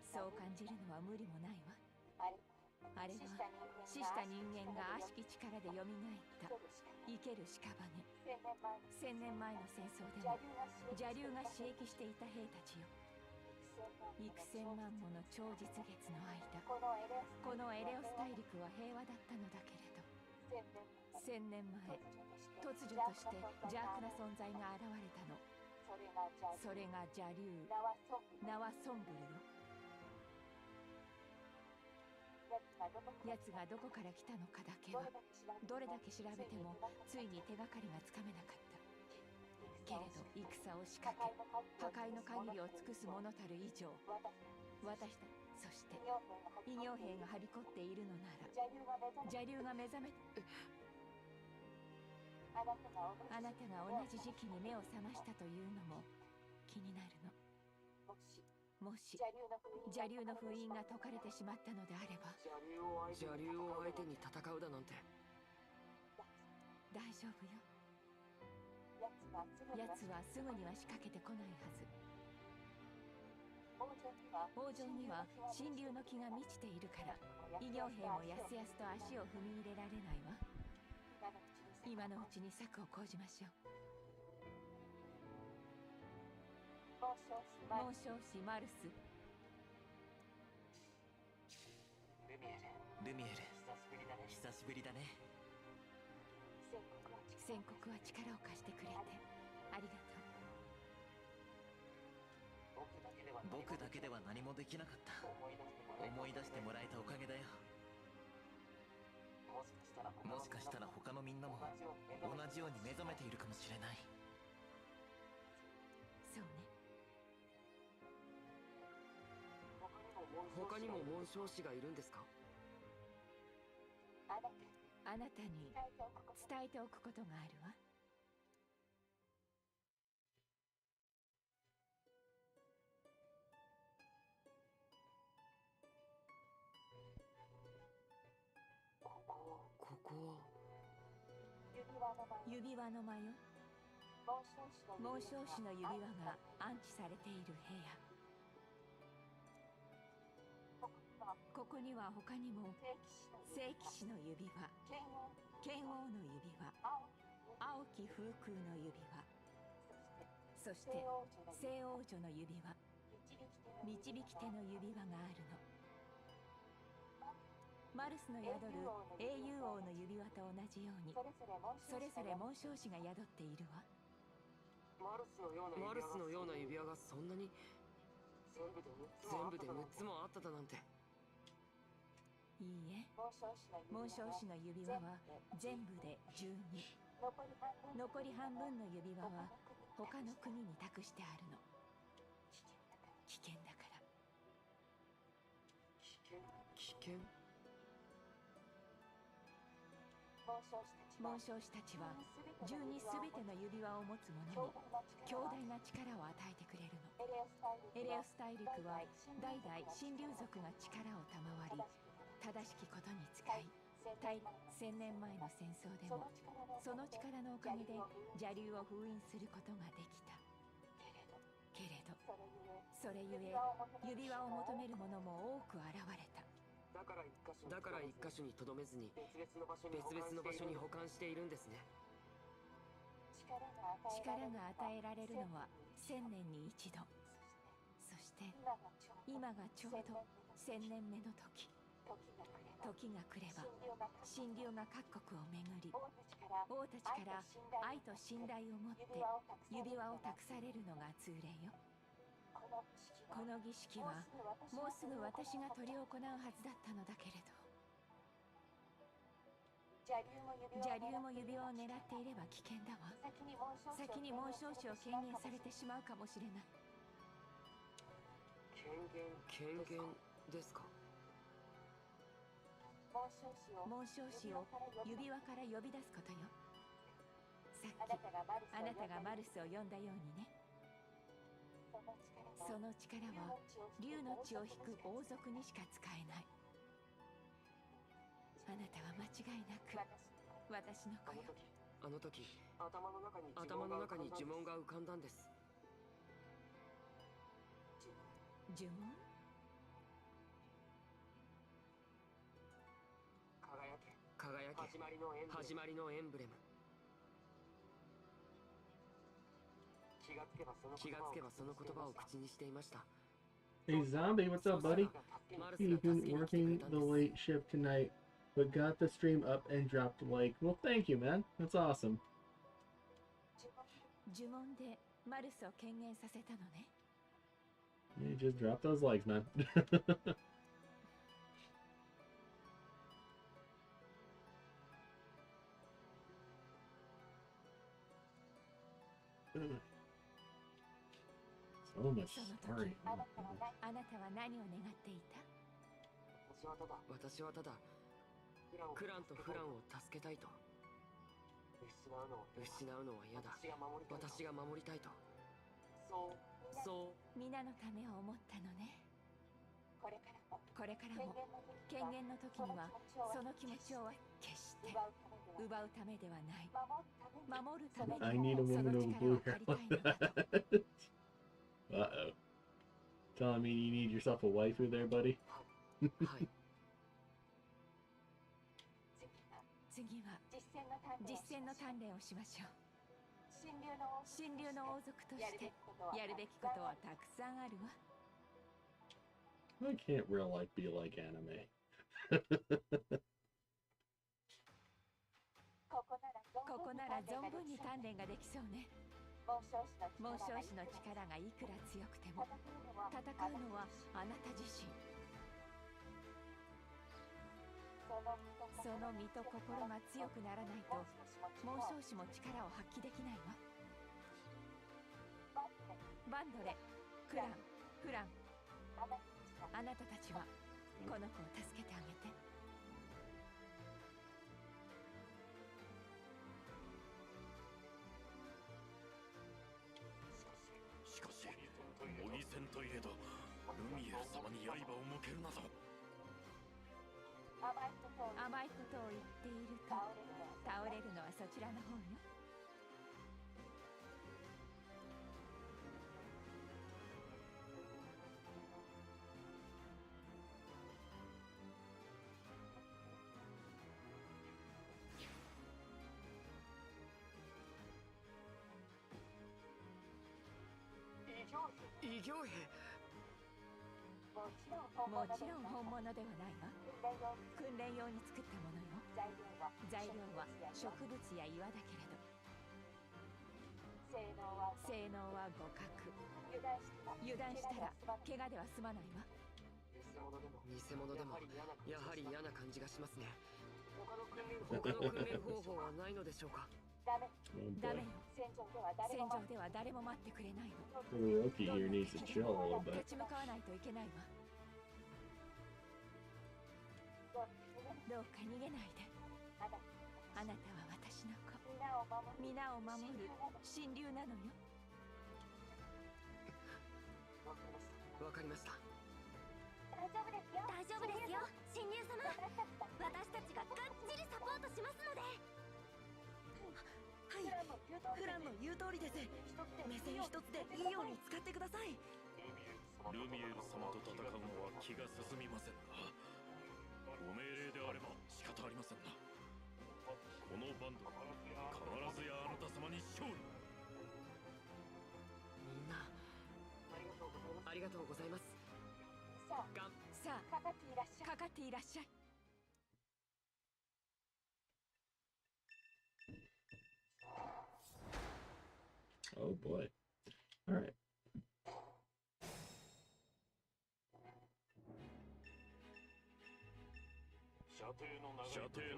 そう感じるのは無理もないわ。あれは死した人間が悪しき力で蘇った生ける屍。1000年前の戦争でも邪竜が刺激していた兵たちよ。幾千万もの超日月の間、このエレオス大陸は平和だったのだけれど、1000年前突如として邪悪な存在が現れたの。それが邪竜、名はソンブルよ。奴がどこから来たのかだけはどれだけ調べてもついに手がかりがつかめなかったけれど、戦を仕掛け破壊の限りを尽くす者たる以上、私たち、そして異形兵がはびこっているのなら、邪竜が目覚めあなたが同じ時期に目を覚ましたというのも気になるの。もし邪竜の封印が解かれてしまったのであれば、邪竜を相手に戦うだなんて。大丈夫よ。奴はすぐには仕掛けてこないはず。王城には神竜の木が満ちているから、異形兵もやすやすと足を踏み入れられないわ。今のうちに策を講じましょう。紋章師マルス。ルミエル、久しぶりだね。宣告は力を貸してくれてありがとう。僕だけでは何もできなかった。思い出してもらえたおかげだよ。もしかしたら他のみんなも同じように目覚めているかもしれない。そうね。他にも紋章師がいるんですか？あなたに伝えておくことがあるわ。ここは指輪の間よ。紋章師の指輪が安置されている部屋。ここには他にも聖騎士の指輪、剣王の指輪、青き風空の指輪、そして聖王女の指輪、導き手の指輪があるの。マルスの宿る英雄王の指輪と同じように、それぞれ紋章師が宿っているわ。マルスのような指輪がそんなに全部で6つもあっただなんて。いいえ、紋章師の指輪は全部で12。残り半分の指輪は他の国に託してあるの。危険だから。危険？紋章師たちは12すべての指輪を持つ者に強大な力を与えてくれるの。エレオス大陸は代々神竜族が力を賜り、正しきことに使い、1000年前の戦争でもその力のおかげで邪竜を封印することができた。けれどそれゆえ指輪を求める者も多く現れた。だから一箇所にとどめずに別々の場所に保管しているんですね。力が与えられるのは1000年に一度。そして今がちょうど1000年目の時。時が来れば神竜が各国を巡り、王たちから愛と信頼を持って指輪を託されるのが通例よ。この儀式はもうすぐ私が執り行うはずだったのだけれど、邪竜も指輪を狙っていれば危険だわ。先に紋章師を権限されてしまうかもしれない。権限ですか？紋章師を指輪から呼び出すことよ。さっきあなたがマルスを呼んだようにね。その力は竜の血を引く王族にしか使えない。あなたは間違いなく私の子よ。あの時頭の中に呪文が浮かんだんです。呪文？輝け、始まりのエンブレム。気がつけばその言葉を口にしていました。 Hey Zombie, what's up, buddy? You've been working the late shift tonight, but got the stream up and dropped a like. Well, thank you, man. That's awesome. 呪文でマルスを権限させたのね。You just drop those likes, man. So much その story. 時あなたは何を願っていた？私はただクランとフランを助けたいと。失うのは嫌だ。私が守りたいと。そう皆のためを思ったのね。これからも権限の時にはその気持ちを決して奪うためではない。守るため I に need a そ woman の with 力 blue を hair 借りたいのだと。Uh-oh. Telling me you need yourself a waifu there, buddy? はい。次は実践の鍛錬をしましょう。神竜の王族としてやるべきことはたくさんあるわ。Why can't real life be like anime? ここなら存分に鍛錬ができそうね。紋章師の力がいくら強くても戦うのはあなた自身。その身と心が強くならないと紋章師も力を発揮できないわ。バンドレ、クラン、フラン、あなたたちはこの子を助けてあげて。しかし模擬戦といえどルミエル様に刃を向けるなど。甘いことを言っていると倒れるのはそちらの方よ。異形兵。もちろん本物ではないわ。訓練用に作ったものよ。材料は植物や岩だけれど性能は互角。油断したら怪我では済まないわ。偽物でもやはり嫌な感じがしますね。他の訓練方法はないのでしょうか。 Oh ダ boy. メよ。戦場では誰も待ってくれないの。 The rookie here needs to chill a little bit. 立ち向かわないといけないわ。どうか逃げないで。あなたは私の子。皆を守る神竜なのよ。わかりました。大丈夫ですよ神竜様。私たちががっちりサポートしますので。はい、フランの言う通りです。目線一つでいいように使ってください。ルミエル様と戦うのは気が進みませんが、ご命令であれば仕方ありませんな。このバンド必ずやあなた様に勝利。みんなありがとうございます。さあ、かかっていらっしゃい。 Oh boy. All right. 射程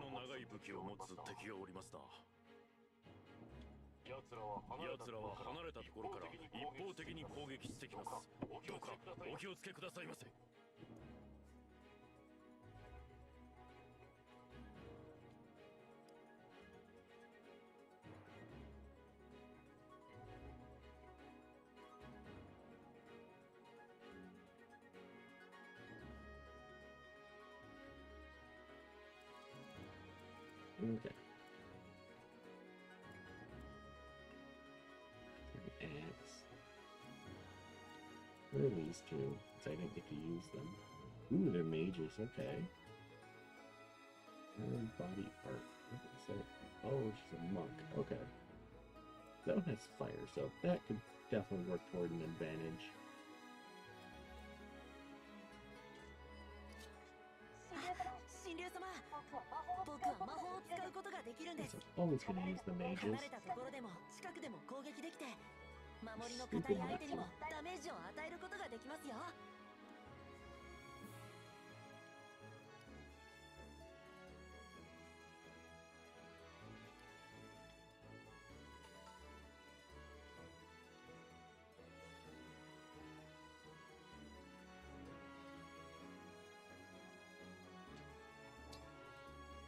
の長い武器を持つ敵がおりますな。奴らは離れたところから一方的に攻撃してきます。どうかお気をつけくださいませ。Okay. An axe. Where are these two? 'Cause I didn't get to use them. Ooh, they're mages. Okay. Body art. What is that? Oh, she's a monk. Okay. That one has fire, so that could definitely work toward an advantage. 神竜様、僕は魔法を使うことができるんです。 So always gonna use the 離 mages. れたところでも近くでも攻撃できて、守りの固い相手にもダメージを与えることができますよ。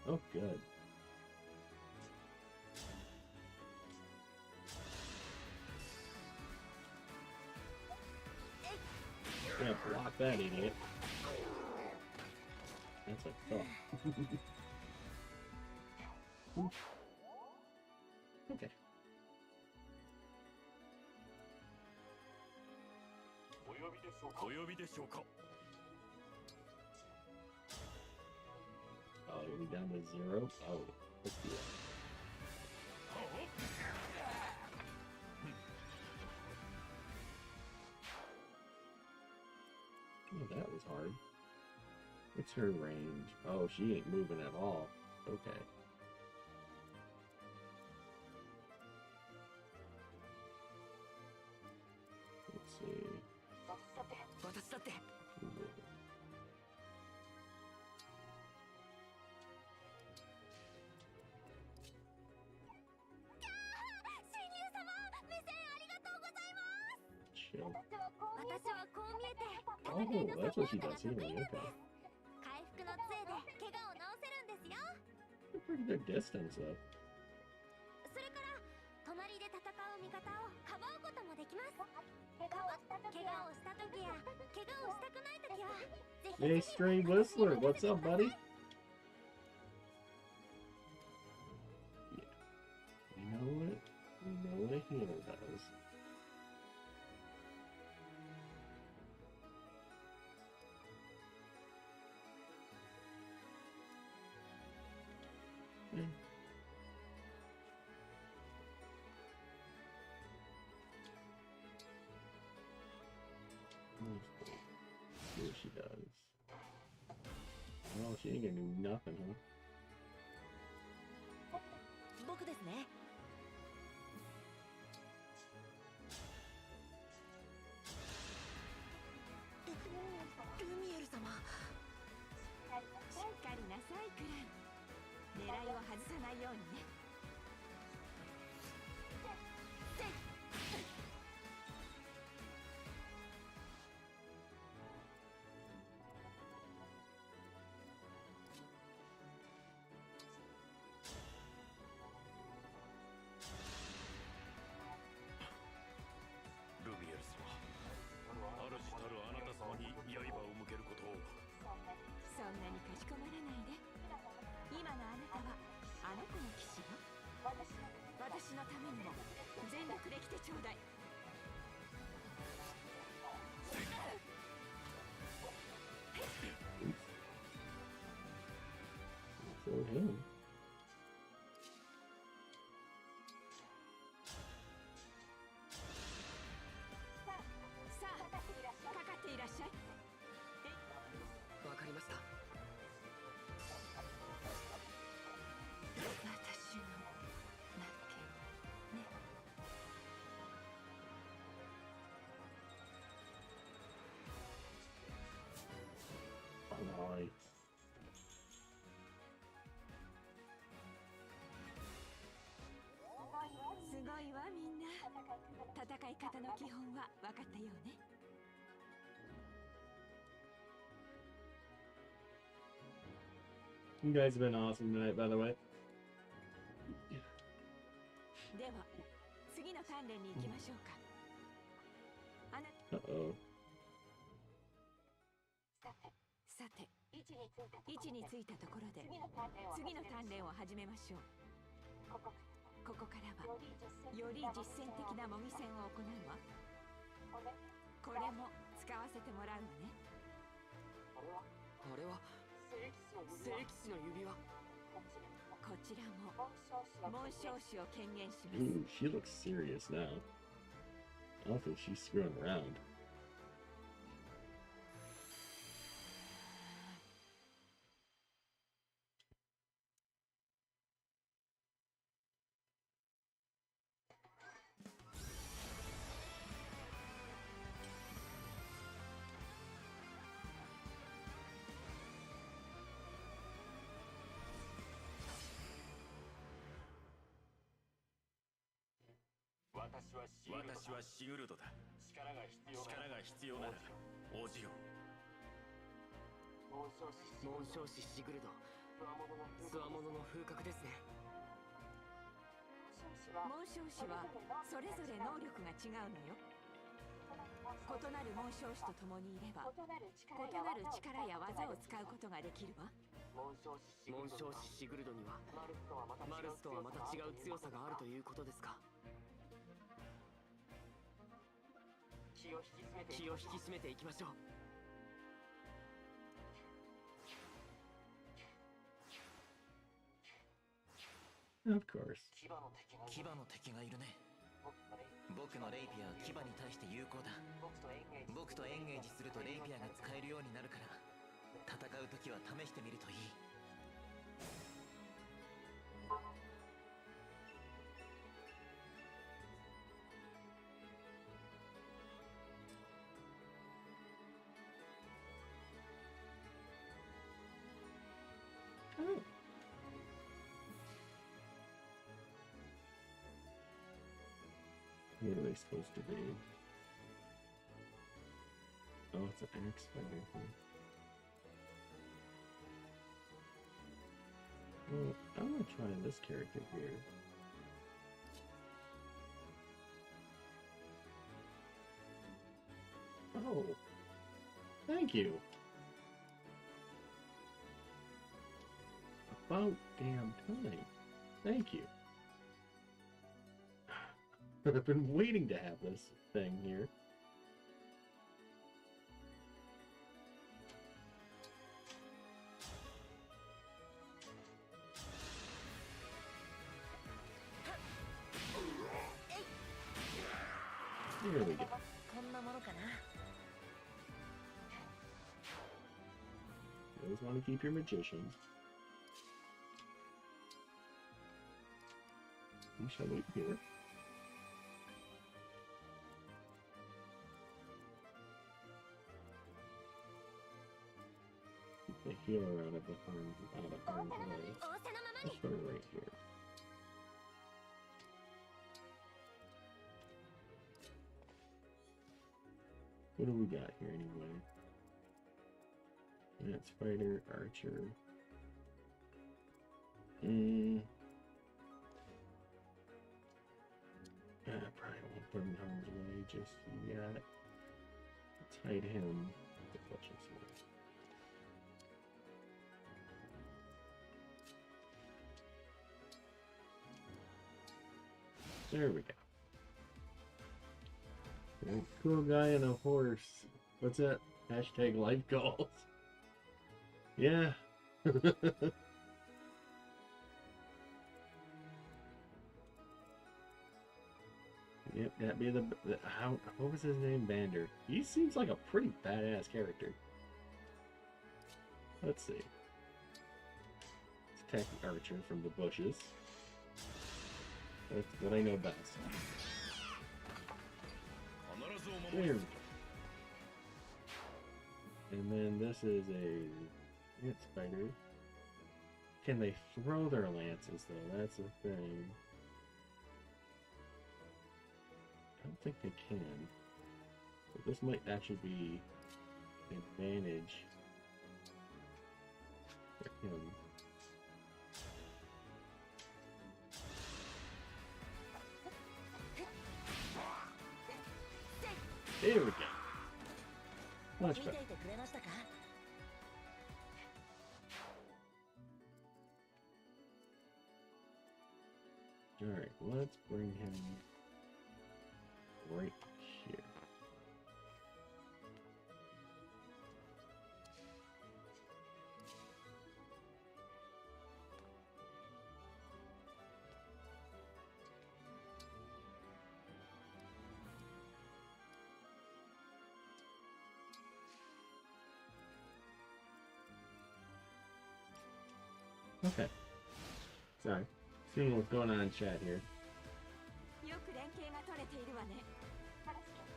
Oh, good. Yeah, block that idiot. That's a thought. Okay.お呼びでしょうか。 Oh, are we down to 0? Oh, let's do that. Oh, that was hard. What's her range? Oh, she ain't moving at all. Okay. Let's see. 私だって。 Chill. 私はこう見えて Oh, that's what she does healing. Okay. 回復の杖で怪我を治せるんですよ。 Pretty good distance, though. それから隣で戦う味方をかばうこともできます。怪我をした時や怪我をしたくない時はぜひ Hey, Stray Whistler, what's up, buddy? Yeah. You know what? You know what a healer does. Yeah. See what she does. Oh, she ain't gonna do nothing, huh? 僕ですね。ルミエル様。さいクラン。狙いを外さないようにね。ルミエル様、主たるあなた様に刃を向けることを。そんなにかしこまらないで。今のあなたはあの子の騎士よ。私のためにも全力で来てちょうだい。 So him. さあ、かかっていらっしゃい。わかりました。私の負けね。Alright. すごいわみんな。戦い方の基本は分かったようね。 You guys have been awesome tonight, by the way. では次の鍛錬に行きましょうか。あな Uh-oh. さて、位置についたところで次の鍛錬を始めましょう。ここからはより実践的な模擬戦を行うわ。これも使わせてもらうわね。あれは聖騎士の指輪。こちらも紋章師を権限します。 Ooh, she looks serious now. I don't think she's screwing around. 私はシグルドだ。力が必要なら応じよう。紋章師シグルド、つわものの風格ですね。紋章師はそれぞれ能力が違うのよ。異なる紋章師と共にいれば異なる力や技を使うことができるわ。紋章師シグルドにはマルスとはまた違う強さがあるということですか。気を引き締めていきましょう。 Of course. 牙の敵がいるね。僕のレイピアは牙に対して有効だ。僕とエンゲージするとレイピアが使えるようになるから、戦う時は試してみるといい。Oh. What are they supposed to be? Oh, it's an axe fighter thing. Well, I'm gonna try this character here. Oh, thank you. About damn time. Thank you. But I've been waiting to have this thing here. There we go. こんなものかな。 You always want to keep your magician. We shall wait here. Keep the heal her out of harm's way. 仰せのまま Let's に put her right here. What do we got here anyway? That's fighter, archer. I probably won't put him in harm's way just yet. Let's hide him. There we go. Very cool guy on a horse. What's that? Hashtag life goals. Yeah. Yep, that'd be the how. What was his name? Bander. He seems like a pretty badass character. Let's see. Let's attack the archer from the bushes. That's what I know best. There we go. And then this is a ant spider. Can they throw their lances though? That's the thing. I don't think they can. But this might actually be an advantage for him. There we go. Much better. Alright, let's bring him right here. Okay. Sorry. Seeing what's going on in chat here.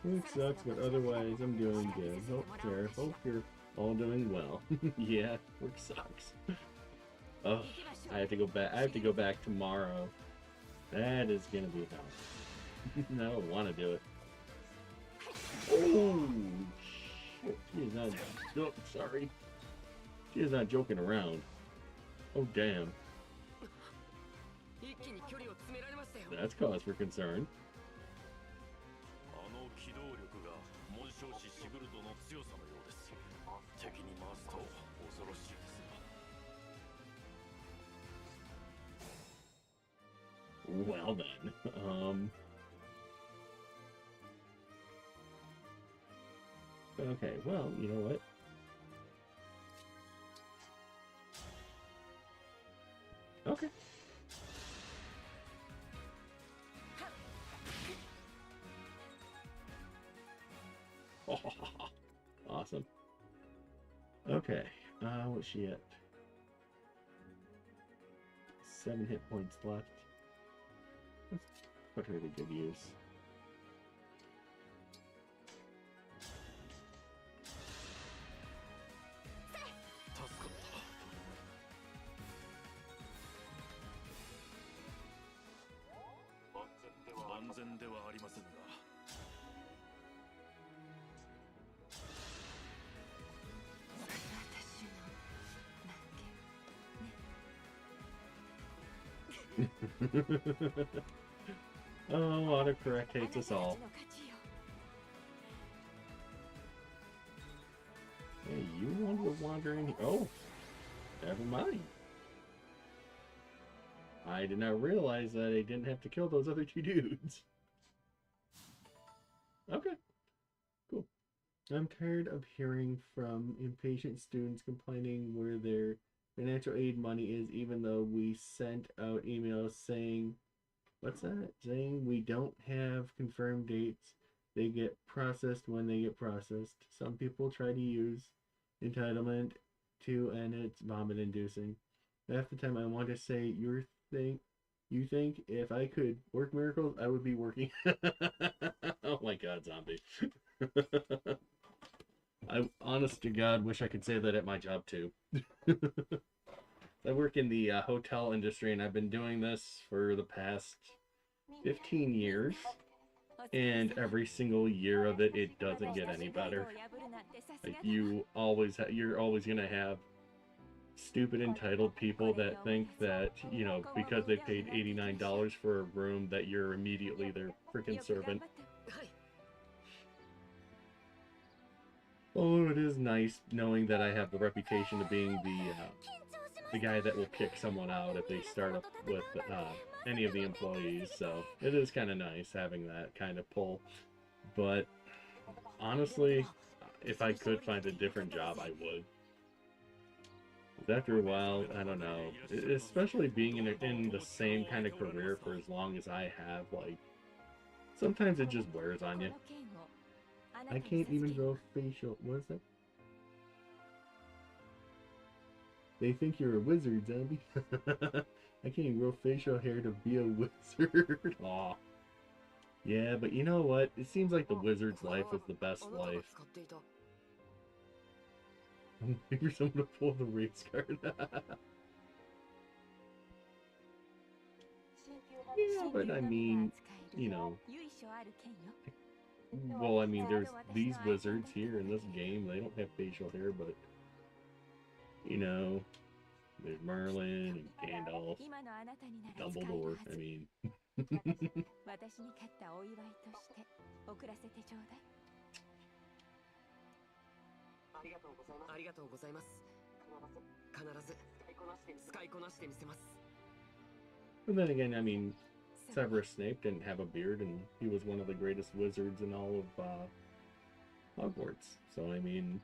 It sucks, but otherwise I'm doing good. Hope you're all doing well. Yeah, work sucks. Oh, I have to go back. I have to go back tomorrow. That is gonna be hell. I don't want to do it. Oh shit! She is not. No, sorry. She is not joking around. Oh damn. That's cause for concern. Well then, okay, well, you know what? Okay. Awesome. Okay, what's she at? 7 hit points left. Let's put her to good use. Oh, autocorrect hates us all. Hey, you were wandering. Oh, never mind. I did not realize that I didn't have to kill those other two dudes. Okay, cool. I'm tired of hearing from impatient students complaining where their financial aid money is, even though we sent out emails saying, what's that? Saying we don't have confirmed dates. They get processed when they get processed. Some people try to use entitlement too, and it's vomit inducing. Half the time I want to say you think if I could work miracles, I would be working. Oh my god, zombie. I, honest to God, wish I could say that at my job too. I work in the hotel industry, and I've been doing this for the past 15 years. And every single year of it, it doesn't get any better. Like you're always gonna have stupid entitled people that think that, you know, because they paid $89 for a room, that you're immediately their freaking servant. Oh, it is nice knowing that I have the reputation of being the guy that will kick someone out if they start up with any of the employees. So it is kind of nice having that kind of pull. But honestly, if I could find a different job, I would. After a while, I don't know. Especially being in the same kind of career for as long as I have, like, sometimes it just wears on you. I can't even grow facial. What is that? They think you're a wizard, zombie. I can't even grow facial hair to be a wizard. Aw. Yeah, but you know what? It seems like the wizard's life is the best life. I'm waiting for someone to pull the race card. Yeah, but I mean, you know. Well, I mean, there's these wizards here in this game. They don't have facial hair, but, you know, there's Merlin and Gandalf, Dumbledore. I mean. 私に勝ったお祝いとして送らせてちょうだい。ありがとうございます。必ず使いこなしてみせます。 But then again, I mean, Severus Snape didn't have a beard, and he was one of the greatest wizards in all of Hogwarts. So I mean,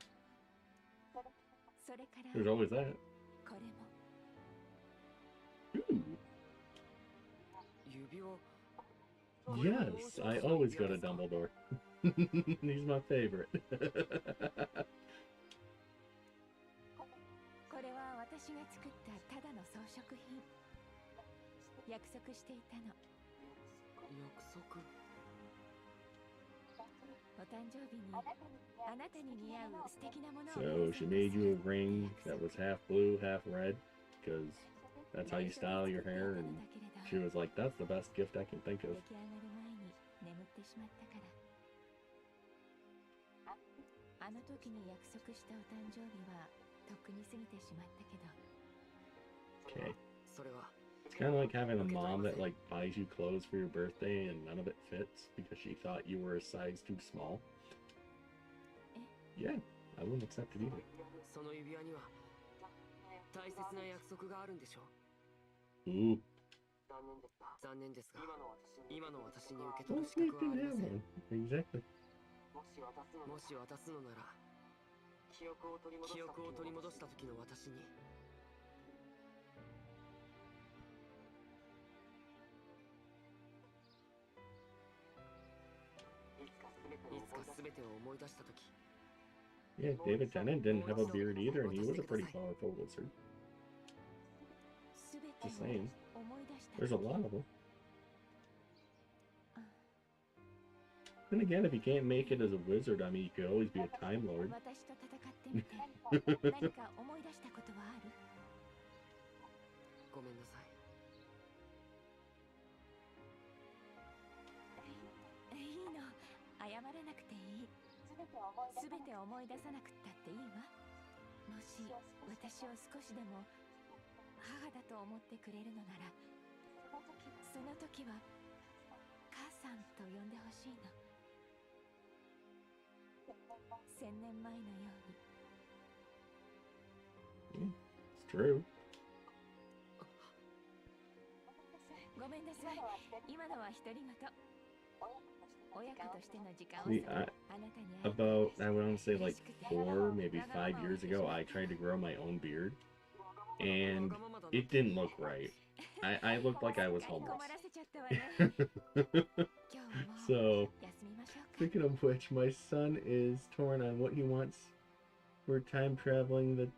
there's always that. Ooh. Yes, I always go to Dumbledore. He's my favorite. これは私が作ったただの装飾品。約束していたの。約束。お誕生日にあなたに似合う素敵なものを。 So she made you a ring that was half blue, half red, because that's how you style your hair, and she was like, "That's the best gift I can think of." 出来上がる前に眠ってしまったから。あの時に約束したお誕生日はとっくに過ぎてしまったけど。 Okay. It's kind of like having a mom that like buys you clothes for your birthday and none of it fits because she thought you were a size too small. Yeah, I wouldn't accept it either. その指輪には大切な約束があるんでしょう。 Ooh. 残念ですが、今の私に受け取る資格はありません。 Exactly. もし渡すのなら、記憶を取り戻した時の私に。いつか全てを思い出した時。 Yeah, David Tennant didn't have a beard either, and he was a pretty powerful wizard. Just saying. There's a lot of them. Then again, if you can't make it as a wizard, I mean, you could always be a Time Lord. 私と戦ってみて何か思い出したことはある？ごめんなさい。いいの、謝らなくていい。すべて思い出さなくったっていいわ。もし私を少しでも母だと思ってくれるのなら、その時は母さんと呼んでほしいの。1000年前のように。 It's true. ごめんなさい。今のは独り言。親子としての時間を See, about, I want to say like 4, maybe 5 years ago, I tried to grow my own beard, and it didn't look right. I looked like I was homeless. So, speaking of which, my son is torn on what he wants for time traveling.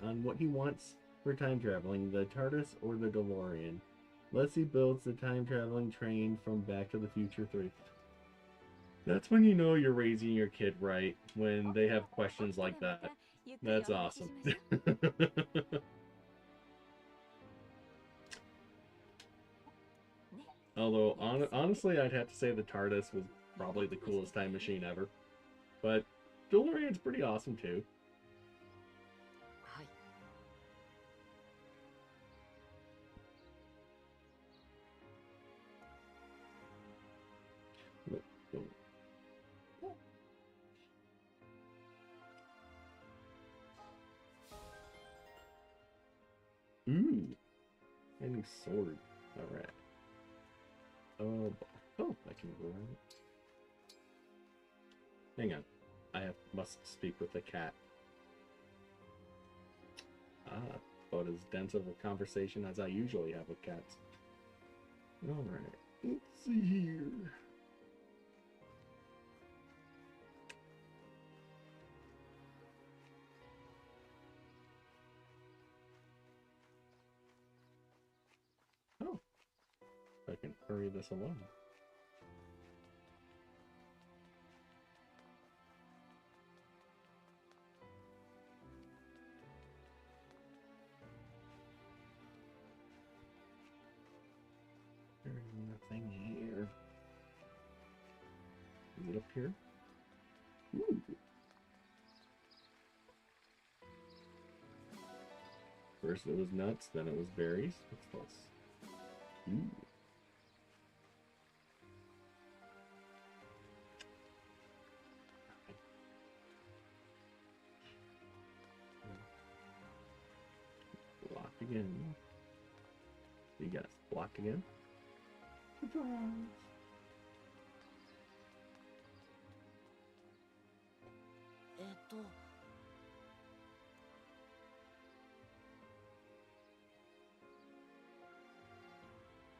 On what he wants for time traveling, the TARDIS or the DeLorean. Leslie builds the time traveling train from Back to the Future 3. That's when you know you're raising your kid right, when they have questions like that. That's awesome. Although, honestly, I'd have to say the TARDIS was probably the coolest time machine ever. But DeLorean's pretty awesome, too. はい。 Ooh, a new sword. Alright. Oh, I can go around it. Hang on. Must speak with the cat. About as dense of a conversation as I usually have with cats. Alright, let's see here. Oh, I can hurry this along. There's nothing here. Is it up here? Ooh. First it was nuts, then it was berries. What's this? Ooh. Blocked again. You got blocked again? Surprise!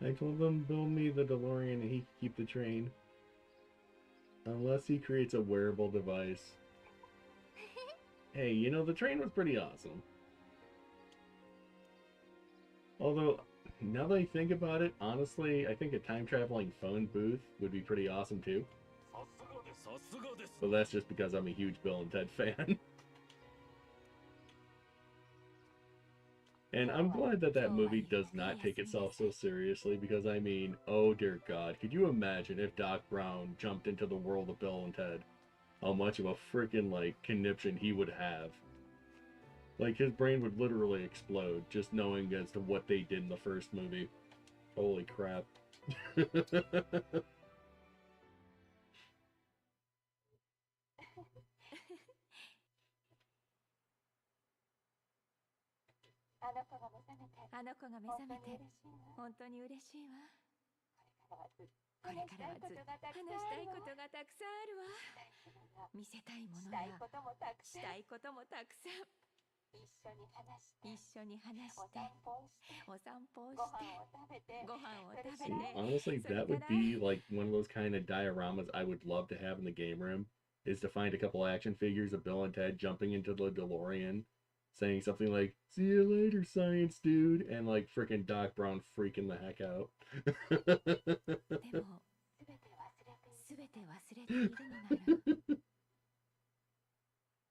I told them build me the DeLorean and he can keep the train. Unless he creates a wearable device. Hey, you know, the train was pretty awesome. Although, now that I think about it, honestly, I think a time-traveling phone booth would be pretty awesome too. But that's just because I'm a huge Bill and Ted fan. And I'm glad that that movie does not take itself so seriously, because I mean, oh dear God, could you imagine if Doc Brown jumped into the world of Bill and Ted? How much of a freaking, like, conniption he would have. Like, his brain would literally explode just knowing as to what they did in the first movie. Holy crap. あの子が目覚めて本当に嬉しいわ。これからはずっと話したいことがたくさんあるわ。見せたいものやしたいこともたくさん。一緒に話してお散歩をしてご飯を食べて Honestly, that would be like one of those kind of dioramas I would love to have in the game room, is to find a couple action figures of Bill and Ted jumping into the DeLorean, saying something like, "See you later, science dude," and like freaking Doc Brown freaking the heck out. でも全て忘れているのなら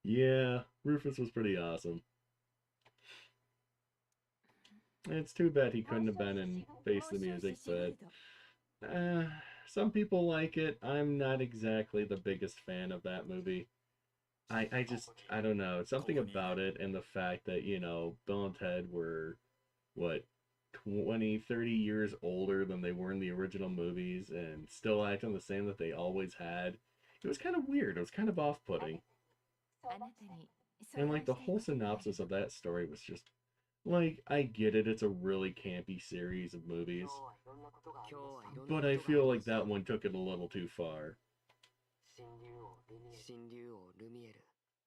Yeah, Rufus was pretty awesome. It's too bad he couldn't have been in Face the Music, but some people like it. I'm not exactly the biggest fan of that movie. I don't know. Something about it and the fact that, you know, Bill and Ted were, what, 20, 30 years older than they were in the original movies and still acting the same that they always had. It was kind of weird. It was kind of off-putting. And, like, the whole synopsis of that story was just, like, I get it, it's a really campy series of movies, but I feel like that one took it a little too far.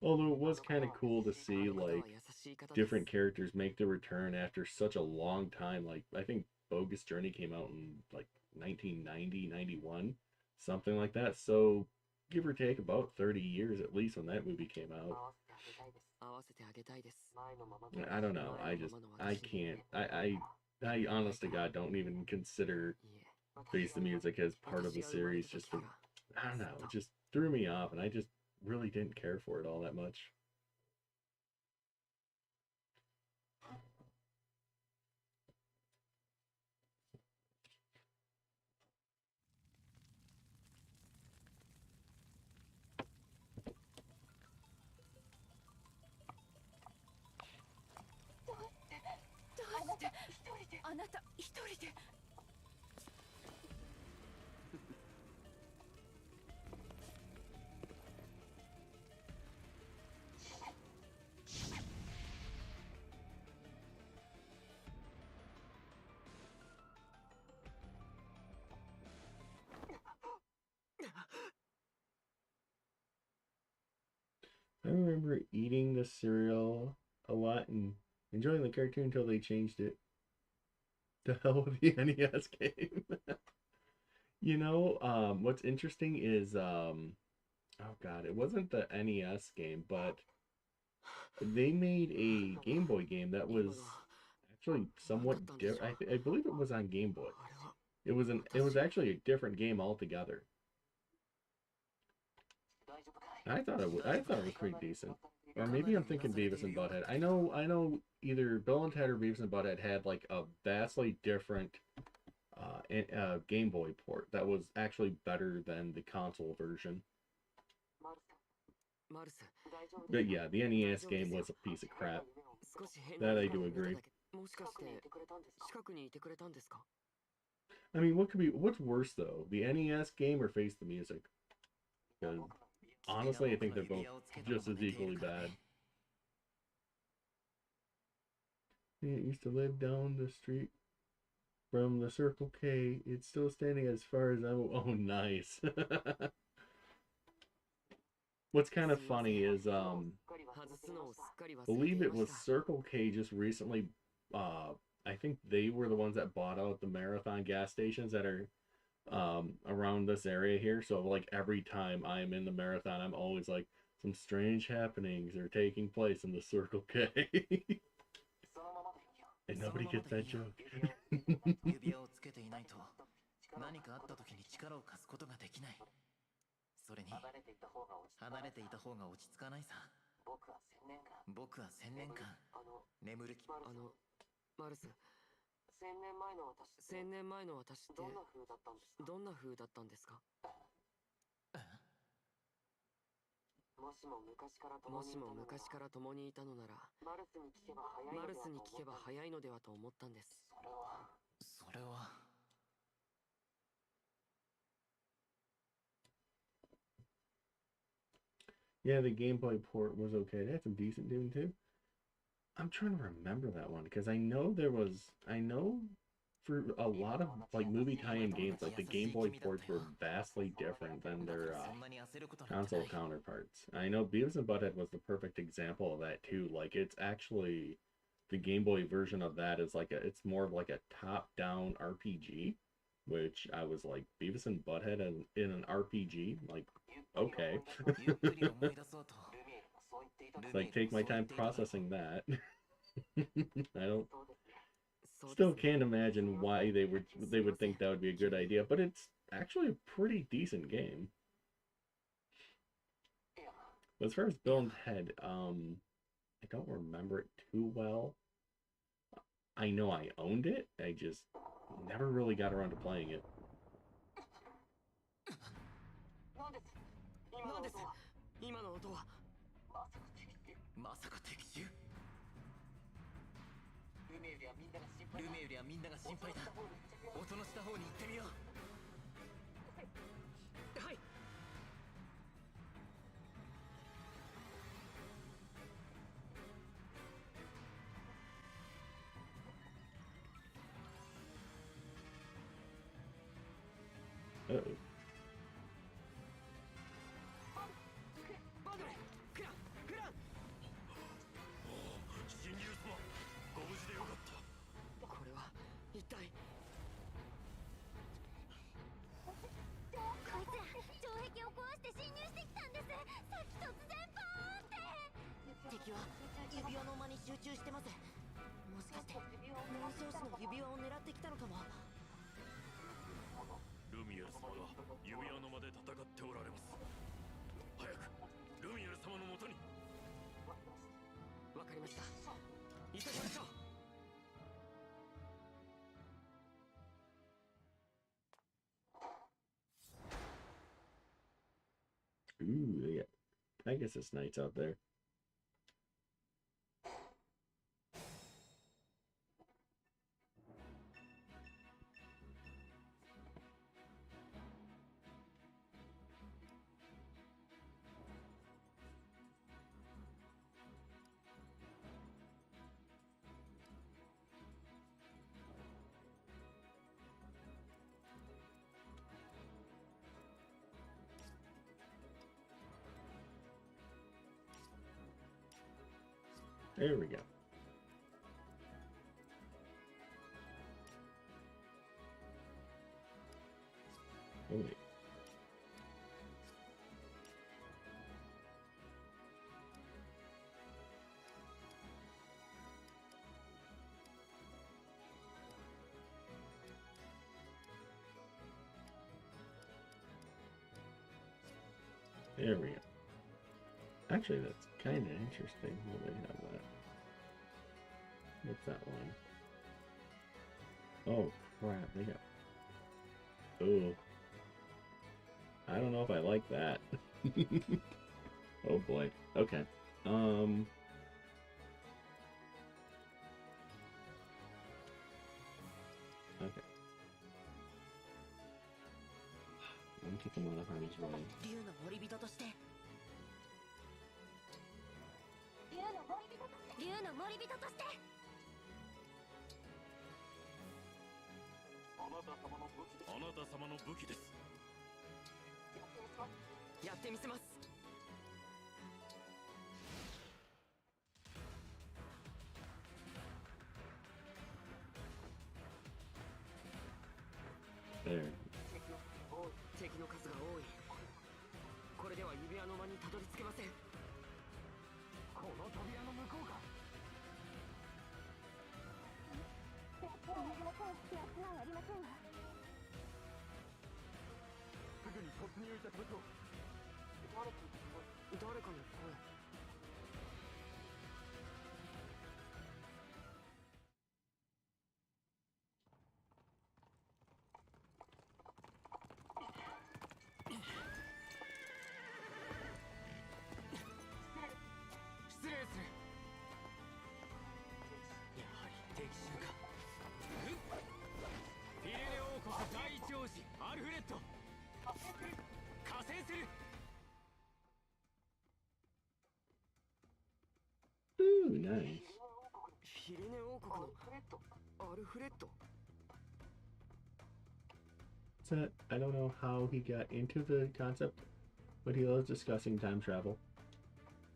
Although it was kind of cool to see, like, different characters make their return after such a long time. Like, I think Bogus Journey came out in, like, 1990, 91, something like that. So, give or take about 30 years at least when that movie came out. I don't know. I can't. I honest to God don't even consider Face the Music as part of the series just for I don't know, it just threw me off, and I just really didn't care for it all that much. I remember eating the cereal a lot and enjoying the cartoon until they changed it. The hell with the NES game. What's interesting is oh god, it wasn't the NES game, but they made a Game Boy game that was actually somewhat different. I believe it was on Game Boy. It was actually a different game altogether. I thought it was pretty decent. Or maybe I'm thinking Beavis and Butthead. I know either Bill and Ted or Beavis and Butthead had like a vastly different Game Boy port that was actually better than the console version. But yeah, the NES game was a piece of crap. That I do agree. I mean, what's worse though, the NES game or Face the Music? Because honestly, I think they're both just as equally bad. It used to live down the street from the Circle K. It's still standing as far as I will. Oh, nice. What's kind of funny is believe it was Circle K just recently. I think they were the ones that bought out the Marathon gas stations that are around this area here. So like every time I'm in the Marathon, I'm always like, some strange happenings are taking place in the Circle K. And nobody gets that joke. 指輪をつけていないと何かあった時に力を貸すことができない。それに離れていた方が落ち着かないさ。僕は1000年間眠る気。マルス、1000年前の私ってどんな風だったんですか？もしも昔から共にいたのなら、マルスに聞けば早いのではと思ったんです。それは。Yeah, the Game Boy port was okay. They had some decent tunes too. I'm trying to remember that one because I know for a lot of like movie tie-in games, like the Game Boy ports were vastly different than their console counterparts. I know Beavis and Butthead was the perfect example of that too. Like it's actually the Game Boy version of that is like it's more of like a top-down RPG, which I was like, Beavis and Butthead in an RPG, like okay. It's like take my time processing that. I don't still can't imagine why they would think that would be a good idea, but it's actually a pretty decent game. But as far as Bill and Ted, I don't remember it too well. I know I owned it, I just never really got around to playing it. 何です？今の音は。まさか敵襲？ルメよりはみんなが心配だ。音のした方に行ってみよう。はい。Uh-oh. 敵は指輪の間に集中してます。もしかして紋章師の指輪を狙ってきたのかも。ルミエル様が指輪の間で戦っておかりました。急ぎましょう。 Ooh, yeah. Pegasus Knights out there. There we go. Oh, wait. There we go. Actually, that's kind of interesting that they have that. What's that line? Oh, crap. They got... Oh. I don't know if I like that. Oh, boy. Okay. Okay. I'm taking one of harm's way. 竜の森人として。竜の森人として。あなた様の武器です。やってみせます。 There. 敵の数が多い。これでは指輪の間にたどり着けません。この扉の向こうか。すぐに突入いたしましょう。誰かの声。 失礼する。やはり敵襲か。フィレネ王国第一王子アルフレッド。加勢する。 Ooh, nice. フィレネ王国のアルフレッド。 So, I don't know how he got into the concept, but he loves discussing time travel.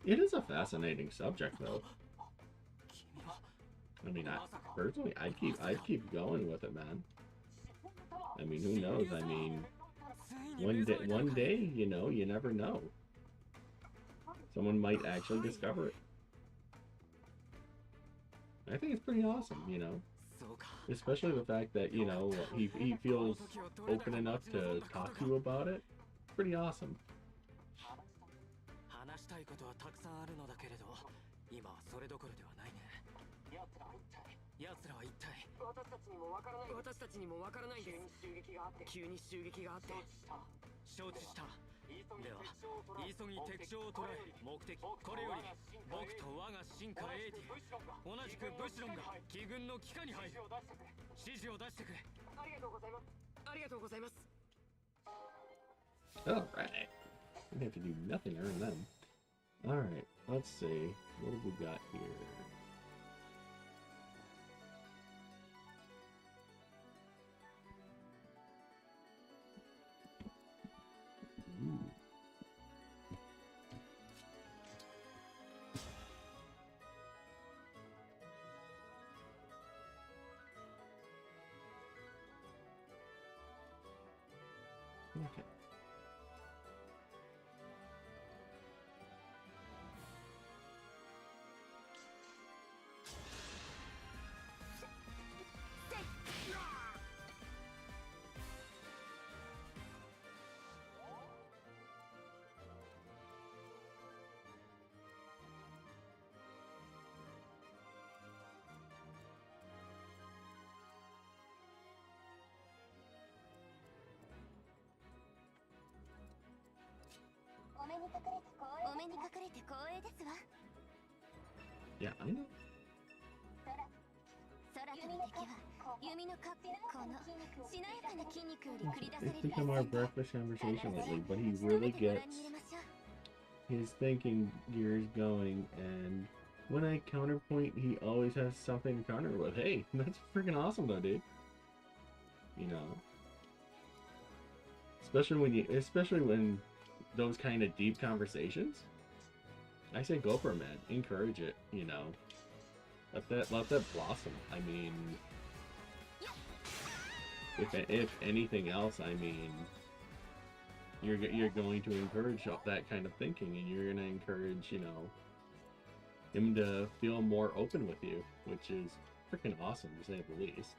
It is a fascinating subject, though. I mean, personally, I'd keep going with it, man. I mean, who knows? I mean, one day, you know, you never know. Someone might actually discover it. I think it's pretty awesome, you know. Especially the fact that, you know, he feels open enough to talk to you about it. Pretty awesome. 話したいことはたくさんあるのだけれど、今はそれどころではないね。奴らは一体。私たちにもわからないです。急に襲撃があって。承知した。では、急ぎ敵将を捕らえ、目的、これより僕と我が進化エイティ、同じくブシロンが機軍の機下に入る。指示を出してくれ。ありがとうございます。ありがとうございます。 Alright. We have to do nothing to earn them. Alright, let's see. What have we got here? Ooh. Okay. 目にかかれて光栄ですわ。 Yeah, I know. 空飛ぶ敵は弓のこのしなやかな筋肉より繰り出され It's る become our breakfast conversation lately, but he really gets his thinking gears going, and when I counterpoint, he always has something to counter with. Hey, that's freaking awesome though, dude. You know, especially when those kind of deep conversations, I say go for it, man. Encourage it, you know. Let that blossom. I mean, if anything else, I mean, you're going to encourage that kind of thinking, and you're going to encourage, you know, him to feel more open with you, which is freaking awesome to say the least.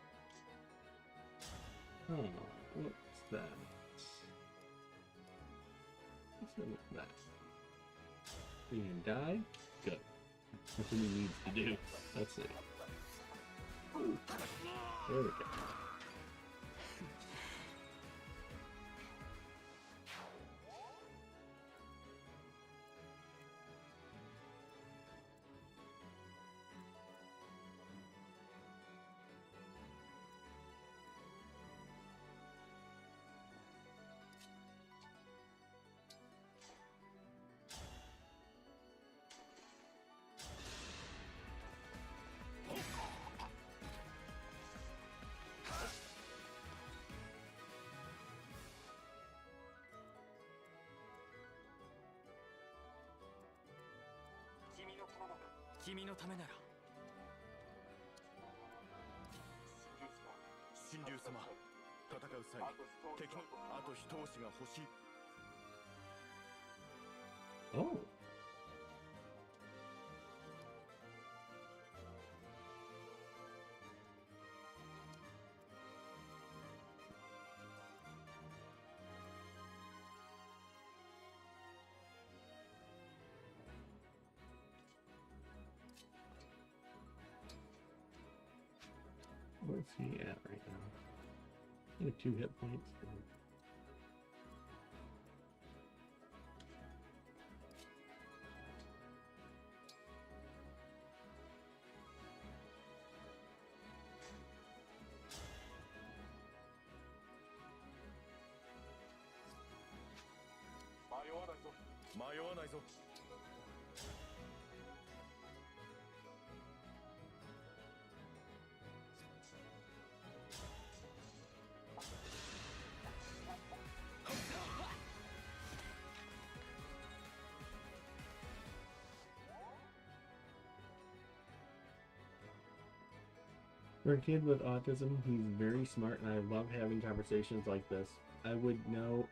Oh, what's that? What's that? You gonna die? Good. That's what he needs to do. Let's see. Ooh. There we go. Oh. Where's he at right now? I have 2 hit points. For a kid with autism, he's very smart, and I love having conversations like this. I would not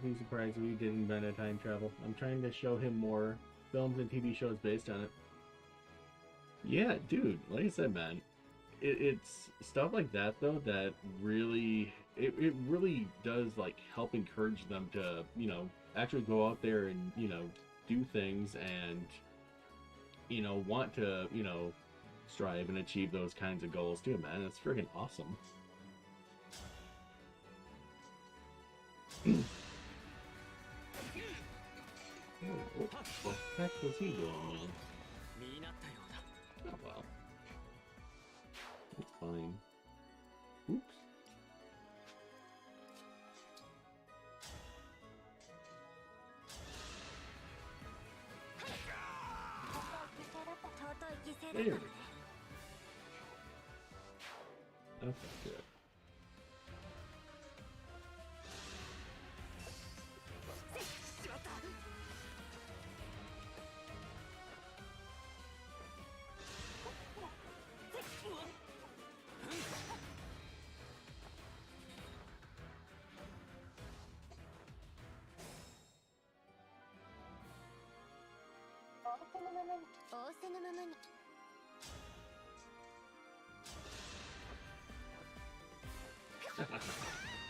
be surprised if he did invent a time travel. I'm trying to show him more films and TV shows based on it. Yeah, dude, like I said, man, it's stuff like that though that really it really does like help encourage them to, you know, actually go out there and, you know, do things and, you know, want to, you know, strive and achieve those kinds of goals too, man. It's freaking awesome. What the heck was he doing, man? Oh well. It's fine. Oops. There we go. Okay, good.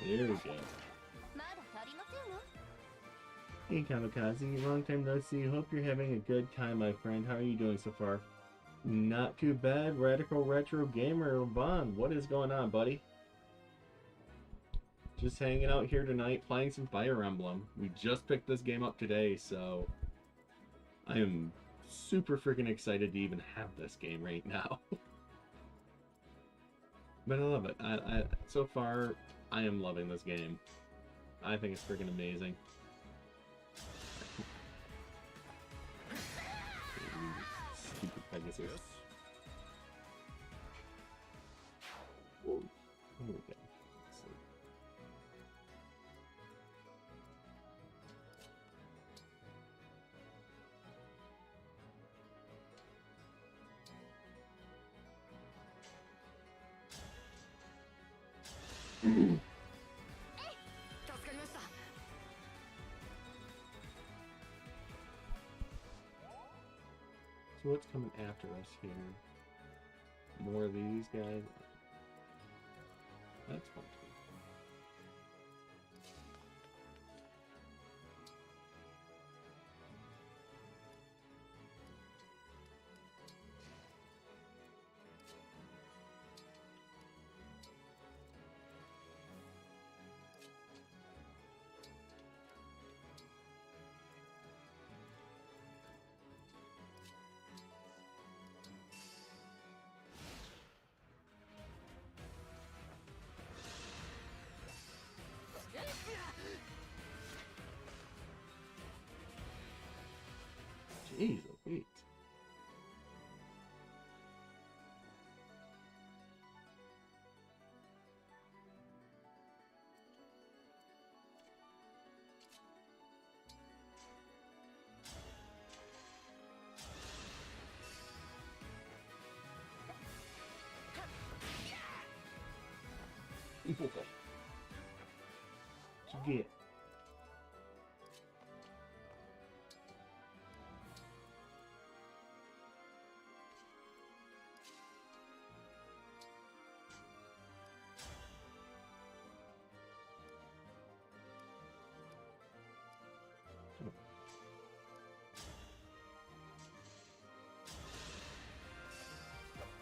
There we go. Hey Kamakaze, long time no see. Hope you're having a good time, my friend. How are you doing so far? Not too bad. Radical Retro Gamer Bond, what is going on, buddy? Just hanging out here tonight, playing some Fire Emblem. We just picked this game up today, so I am super freaking excited to even have this game right now. But I love it. So far, I am loving this game. I think it's freaking amazing. Stupid Pegasus. Whoa. Here we go. Let's see. So what's coming after us here? More of these guys? That's fun too. Jeez, wait. What you get?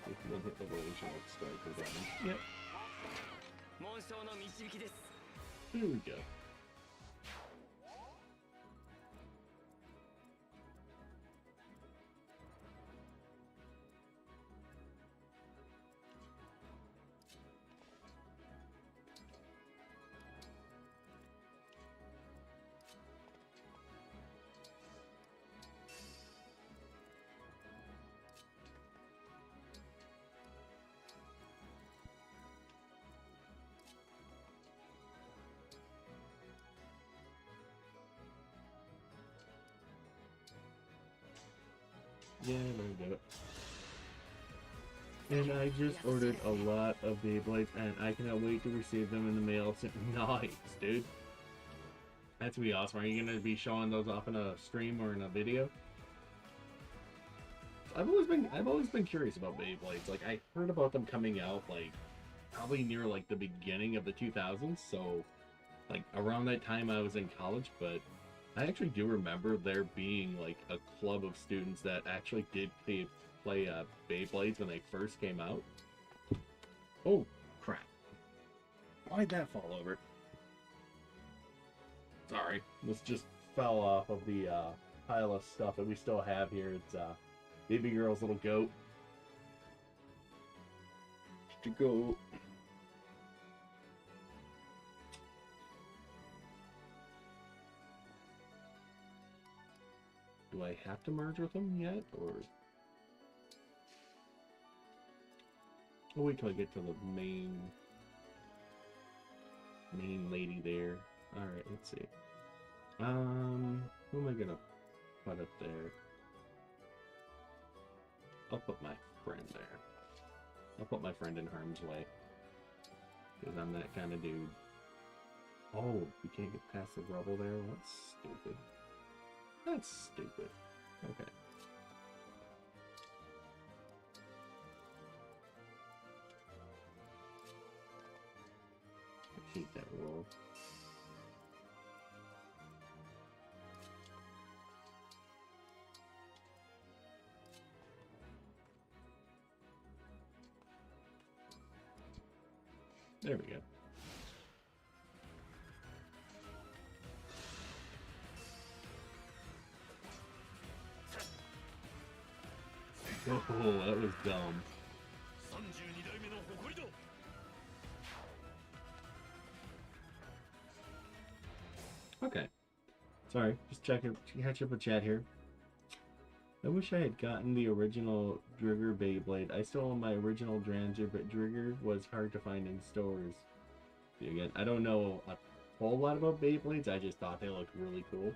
If you don't hit the relation, let's start for damage. Yep. There we go. Yeah, there we go. And I just ordered a lot of Beyblades, and I cannot wait to receive them in the mail. Nice, dude. That's gonna be awesome. Are you gonna be showing those off in a stream or in a video? I've always been curious about Beyblades. Like, I heard about them coming out like probably near like the beginning of the 2000s. So, like around that time I was in college, but I actually do remember there being like a club of students that actually did play Beyblades when they first came out. Oh, crap. Why'd that fall over? Sorry, this just fell off of the pile of stuff that we still have here. It's baby girl's little goat. To go. Do I have to merge with them yet, or? I'll wait till I get to the main lady there. Alright, let's see. Who am I gonna put up there? I'll put my friend there. I'll put my friend in harm's way. Because I'm that kind of dude. Oh, we can't get past the rubble there? Well, that's stupid. That's stupid. Okay. I hate that roll. There we go. Oh, that was dumb. 32代目の誇りだ。 Okay. Sorry, just catch up with chat here. I wish I had gotten the original Drigger Beyblade. I still own my original Dranzer, but Drigger was hard to find in stores. See, again, I don't know a whole lot about Beyblades, I just thought they looked really cool.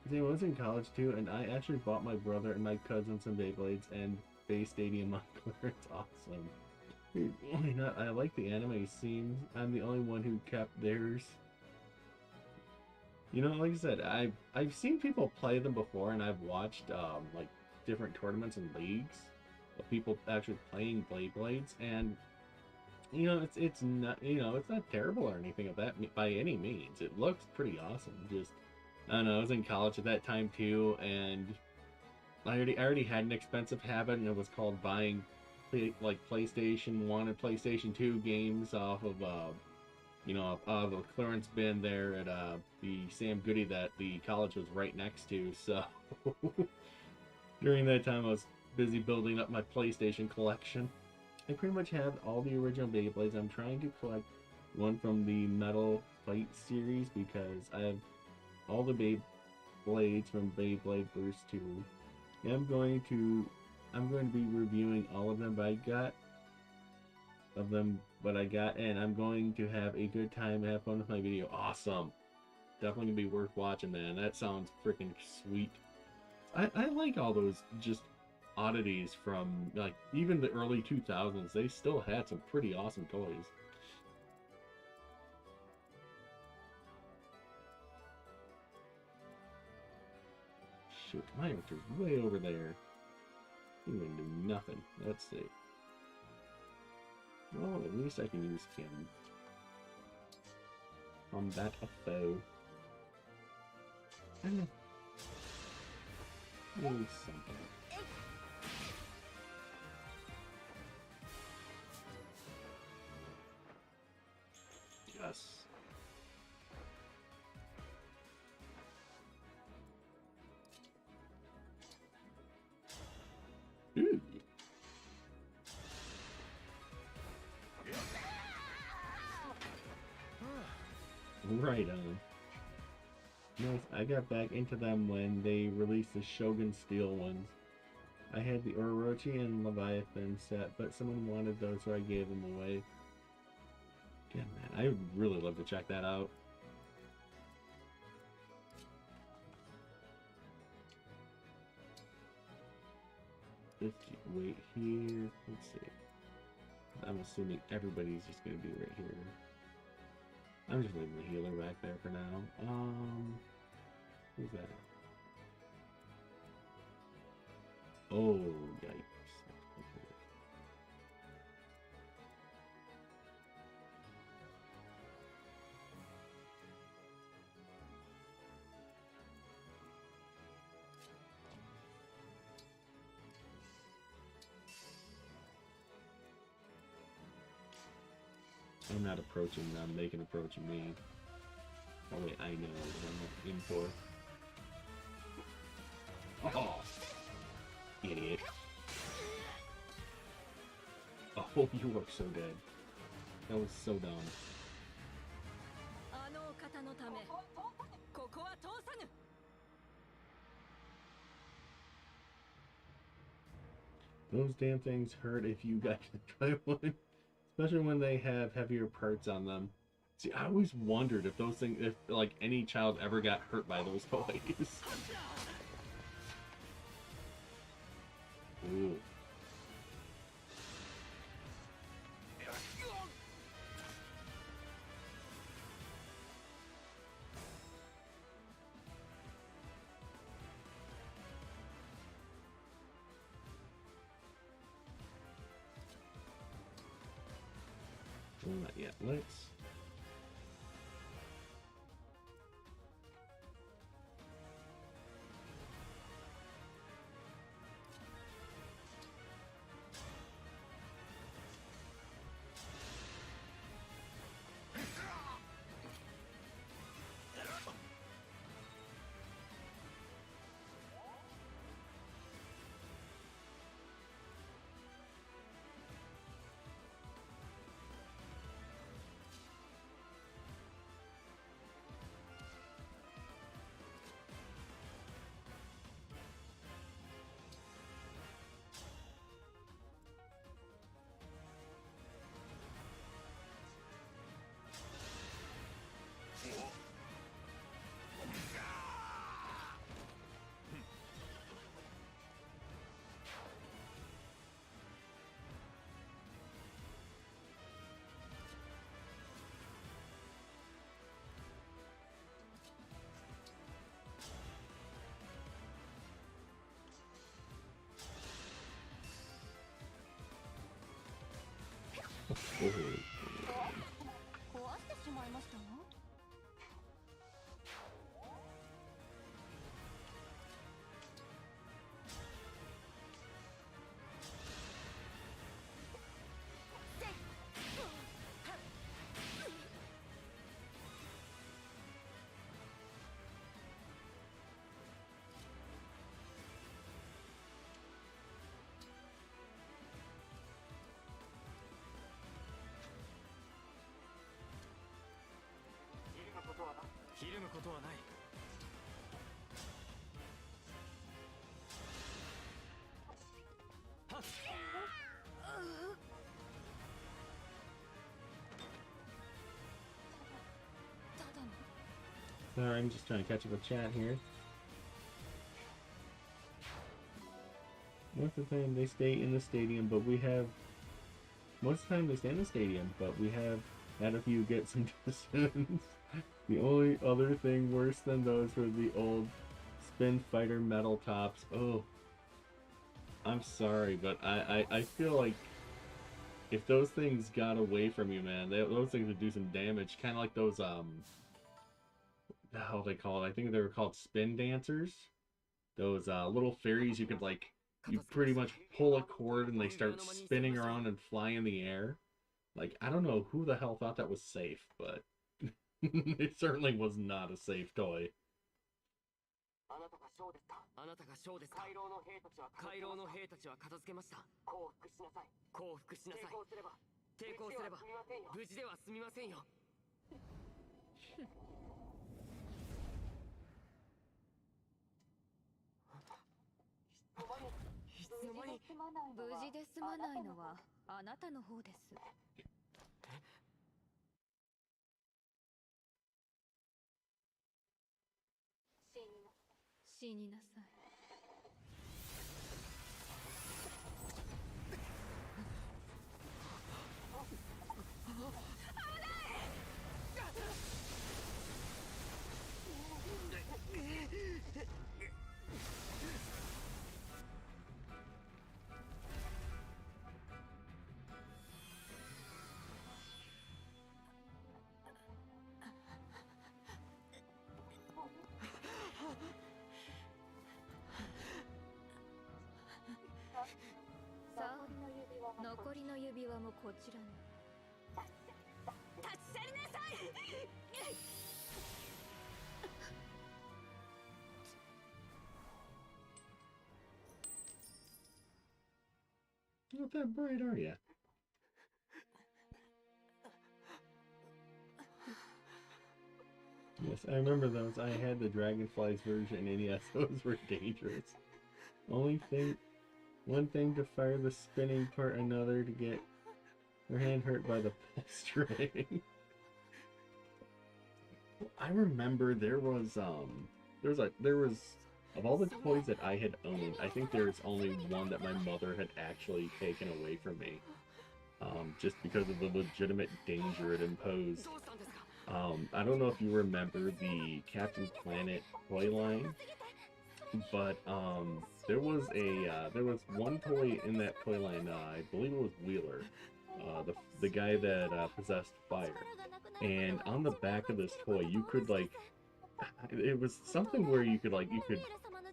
See, I was in college too, and I actually bought my brother and my cousin some Beyblades and Bay Stadium on clearance. Awesome. Why not? I like the anime scene. I'm the only one who kept theirs. You know, like I said, I've seen people play them before, and I've watched like different tournaments and leagues of people actually playing Beyblades, and you know, it's not, you know, it's not terrible or anything of that by any means. It looks pretty awesome. Just, I don't know, I was in college at that time too, and I already had an expensive habit, and it was called buying like PlayStation 1 and PlayStation 2 games off of you know, of a clearance bin there at the Sam Goody that the college was right next to. So during that time, I was busy building up my PlayStation collection. I pretty much have all the original Beyblades. I'm trying to collect one from the Metal Fight series because I have all the Beyblades from Beyblade Burst 2. And I'm going to be reviewing all of them, but I got, and I'm going to have a good time and have fun with my video. Awesome. Definitely gonna be worth watching, man. That sounds freaking sweet. I like all those just oddities from, like, even the early 2000s. They still had some pretty awesome toys. Shoot, my archer's way over there. He wouldn't do nothing. Let's see. Well, at least I can use him. Combat a foe. And maybe something. Yes. Ooh. Right on. Nice. I got back into them when they released the Shogun Steel ones. I had the Orochi and Leviathan set, but someone wanted those, so I gave them away. Yeah, man, I would really love to check that out. Let's wait here. Let's see. I'm assuming everybody's just gonna be right here. I'm just leaving the healer back there for now. Who's that? Oh, yikes. I'm not approaching them, they can approach me. Oh wait, I know what I'm in for. Oh! Idiot. Oh, you look so dead. That was so dumb. Those damn things hurt if you got to try one. Especially when they have heavier parts on them. See, I always wondered if those things, if like any child ever got hurt by those toys. Ooh. Well, not yet. Let's. 壊してしまいましたの？ひるむことはない。はっ。Sorry, I'm just trying to catch up with chat here. Most of the time they stay in the stadium, but we have... Most of the time they stay in the stadium, but we have had a few get some distance. The only other thing worse than those were the old Spin Fighter metal tops. Oh, I'm sorry, but I feel like if those things got away from you, man, those things would do some damage. Kind of like those, how they call it? I think they were called spin dancers. Those little fairies you could like, you pretty much pull a cord and they start spinning around and fly in the air. Like, I don't know who the hell thought that was safe, but it certainly was not a safe toy. あなたがショーですか？あなたがショーですか？回廊の兵たちは片付けました。降伏しなさい。降伏しなさい。抵抗すれば無事では済みませんよ。いつの間に。無事で済まないのはあなたの方です。死になさい。さあ、残りの指輪もこちらに。立ち去りなさい。Not that bright, are ya? Yes, I remember those. I had the Dragonflies version, and yes, those were dangerous. One thing to fire the spinning part, another to get your hand hurt by the pull string. I remember there was of all the toys that I had owned, I think there's only one that my mother had actually taken away from me, just because of the legitimate danger it imposed. I don't know if you remember the Captain Planet toy line, but there was one toy in that toy line. I believe it was Wheeler, the guy that possessed fire, and on the back of this toy you could like, it was something where you could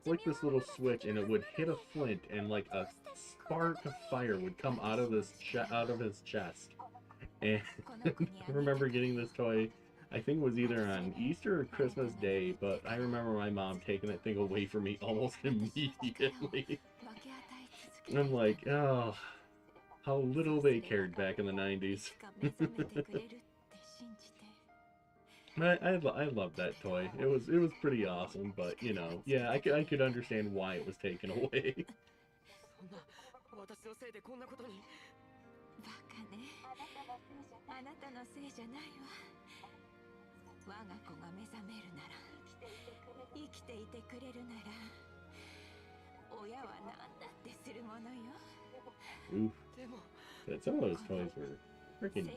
flick this little switch and it would hit a flint and like a spark of fire would come out of his chest. And I remember getting this toy, I think it was either on Easter or Christmas Day, but I remember my mom taking that thing away from me almost immediately. I'm like, oh, how little they cared back in the 90s. I love that toy. It was pretty awesome, but you know, yeah, I could understand why it was taken away. 私のせいでこんなことに。バカね。あなたのせいじゃないわ。我が子が目覚めるなら、生きていてくれるなら、親は何だってするものよ。Oof. But some of those toys were freaking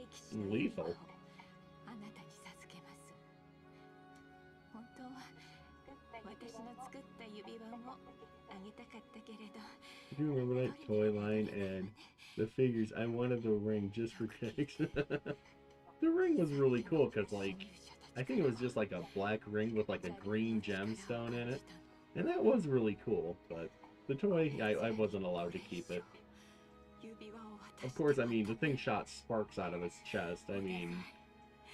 lethal. あなたに授けます。本当は私の作った指輪もあげたかったけれど。Do you remember that toy line and The figures, I wanted the ring just for kicks. The ring was really cool because, like, I think it was just like a black ring with like a green gemstone in it. And that was really cool, but the toy, I wasn't allowed to keep it. Of course, I mean, the thing shot sparks out of its chest. I mean,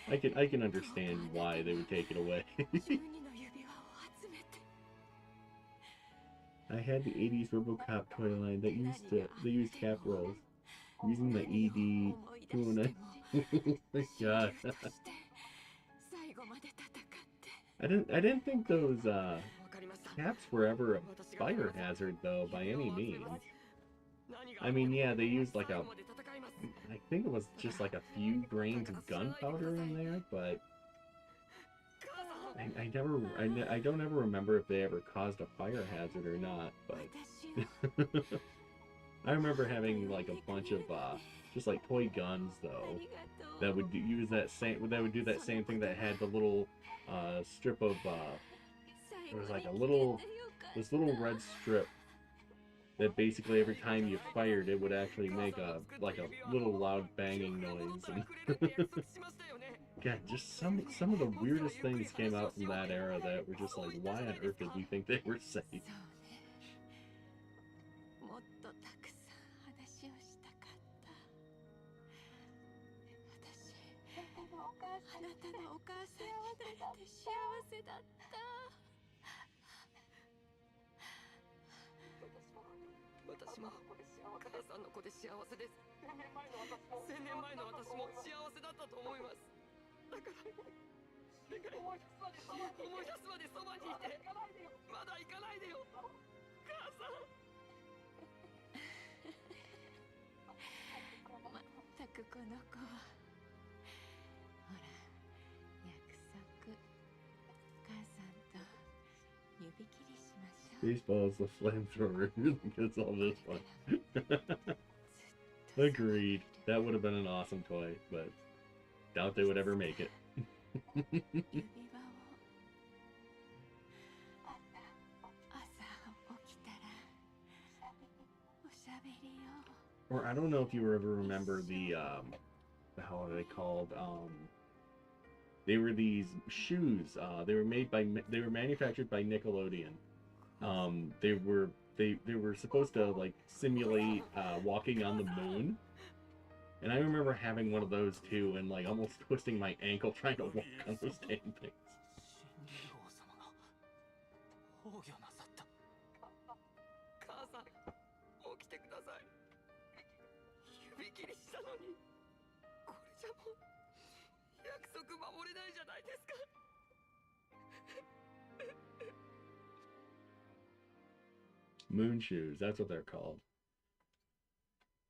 I can understand why they would take it away. I had the 80s RoboCop toy line that used cap rolls. Using the ED doing oh my god. I didn't think those caps were ever a fire hazard though by any means. I mean, yeah, they used like I think it was just like a few grains of gunpowder in there, but I don't ever remember if they ever caused a fire hazard or not, but I remember having like a bunch of just like toy guns though that would do that same thing, that had the little strip of it was like this little red strip that basically every time you fired it would actually make a little loud banging noise. And yeah, just some of the weirdest things came out from that era that were just like, why on earth did we think they were safe? Baseball's the flamethrower gets all this one. Agreed. That would have been an awesome toy, but doubt they would ever make it. Or I don't know if you ever remember the how are they called? They were these shoes. They were manufactured by Nickelodeon. They were supposed to like simulate walking on the moon. And I remember having one of those too and like almost twisting my ankle trying to walk on those damn things. Moon shoes, that's what they're called.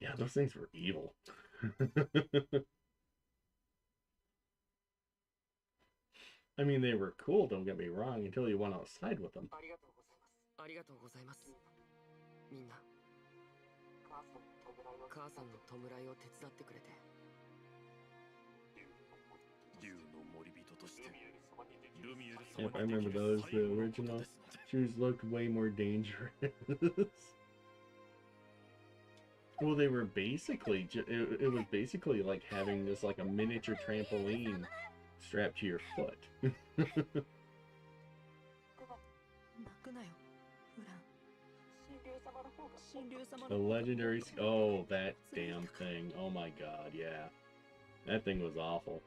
Yeah, those things were evil. I mean, they were cool, don't get me wrong, until you went outside with them. Yep, I remember those. The original shoes looked way more dangerous. Well, they were basically, it was basically like having this like a miniature trampoline strapped to your foot. The legendary, oh, that damn thing. Oh my god, yeah. That thing was awful.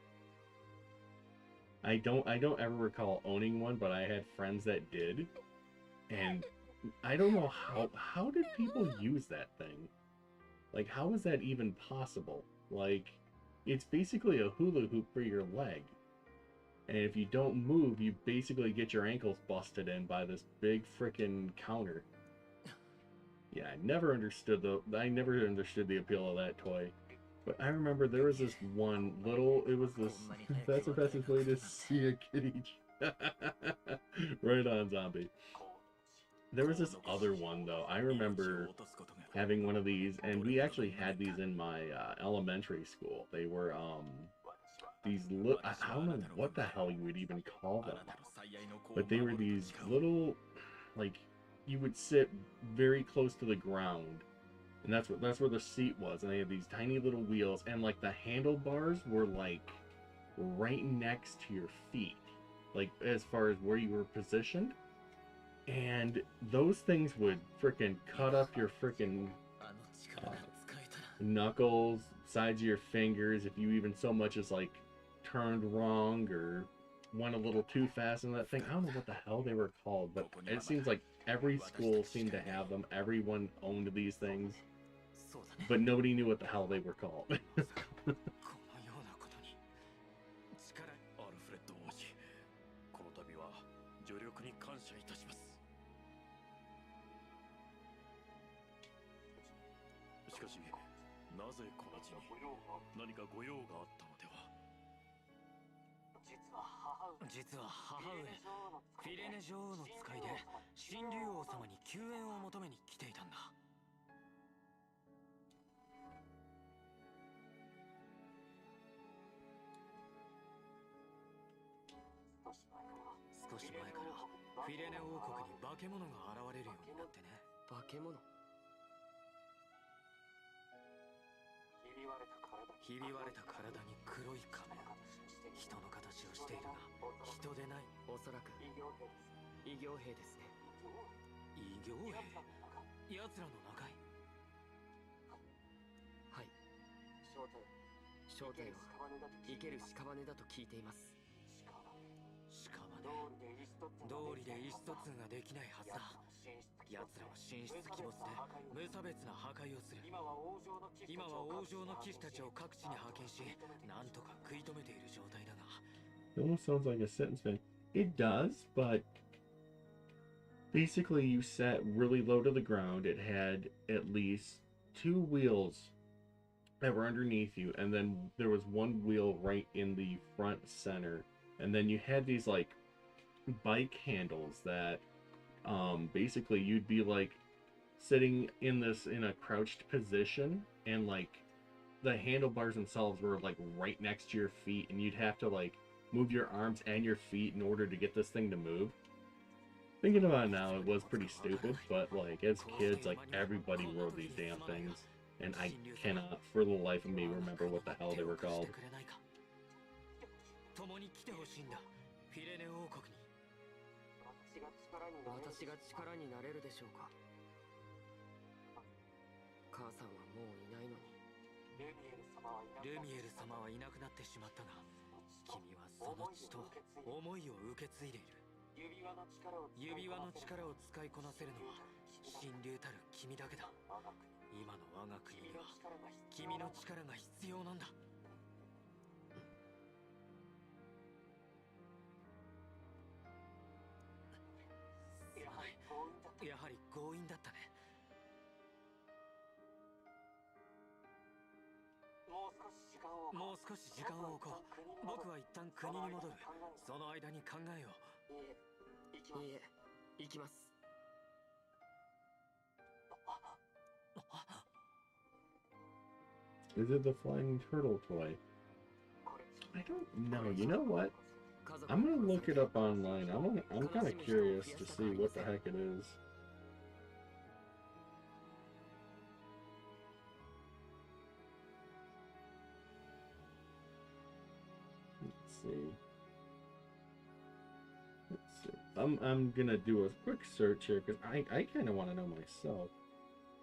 I don't ever recall owning one, but I had friends that did. And I don't know how did people use that thing? Like, how is that even possible? Like, it's basically a hula hoop for your leg. And if you don't move, you basically get your ankles busted in by this big frickin' counter. Yeah, I never understood the appeal of that toy. But I remember there was this one little, it was this, that's the fastest way to see a kitty. Right on, zombie. There was this other one though. I remember having one of these, and we actually had these in my elementary school. They were these little, I don't know what the hell you would even call them, but they were these little, like, you would sit very close to the ground, And that's where the seat was, and they had these tiny little wheels, and like the handlebars were like right next to your feet, like as far as where you were positioned. And those things would freaking cut up your freaking knuckles, sides of your fingers, if you even so much as like turned wrong or went a little too fast in that thing. I don't know what the hell they were called, but it seems like every school seemed to have them. Everyone owned these things, but nobody knew what the hell they were called. アルフレッド王子、この度は助力に感謝いたします。しかし、なぜこの地に何か御用があったのでは。実は母上、フィレネ女王の使いで神竜王様に救援を求めに来ていたんだ。少し前からフィレネ王国に化け物が現れるようになってね。化け物？ひび割れた体に黒い仮面、人の形をしているが人でない。おそらく異形兵ですね。異形兵？奴らの中へ。はい、正体は生ける屍だと聞いています。道理で意思疎通ができないはずだ。奴らは神出鬼没で無差別な破壊をする。今は王城の騎士たちを各地に派遣し、なんとか食い止めている状態だが。It almost sounds like a sentence man. It does, but basically you sat really low to the ground. It had at least 2 wheels that were underneath you, and then there was 1 wheel right in the front center. And then you had these like bike handles that basically you'd be like sitting in a crouched position, and like the handlebars themselves were like right next to your feet, and you'd have to like move your arms and your feet in order to get this thing to move. Thinking about it now, it was pretty stupid, but like as kids, like everybody rode these damn things, and I cannot for the life of me remember what the hell they were called. 共に来てほしいんだ、フィレネ王国に。私が力になれるでしょうか。母さんはもういないのに。ルミエル様はいなくなってしまったが、君はその血と思いを受け継いでいる。指輪の力を使いこなせるのは神竜たる君だけだ。今の我が国には君の力が必要なんだ。やはり強引だったね。もう少し時間を置こう。僕は一旦国に戻る。その間に考えよう。いいえ、行きます。Is it the flying turtle toy? I don't know. You know what? I'm gonna look it up online. I'm kind of curious to see what the heck it is. Let's see. I'm gonna do a quick search here because I kind of want to know myself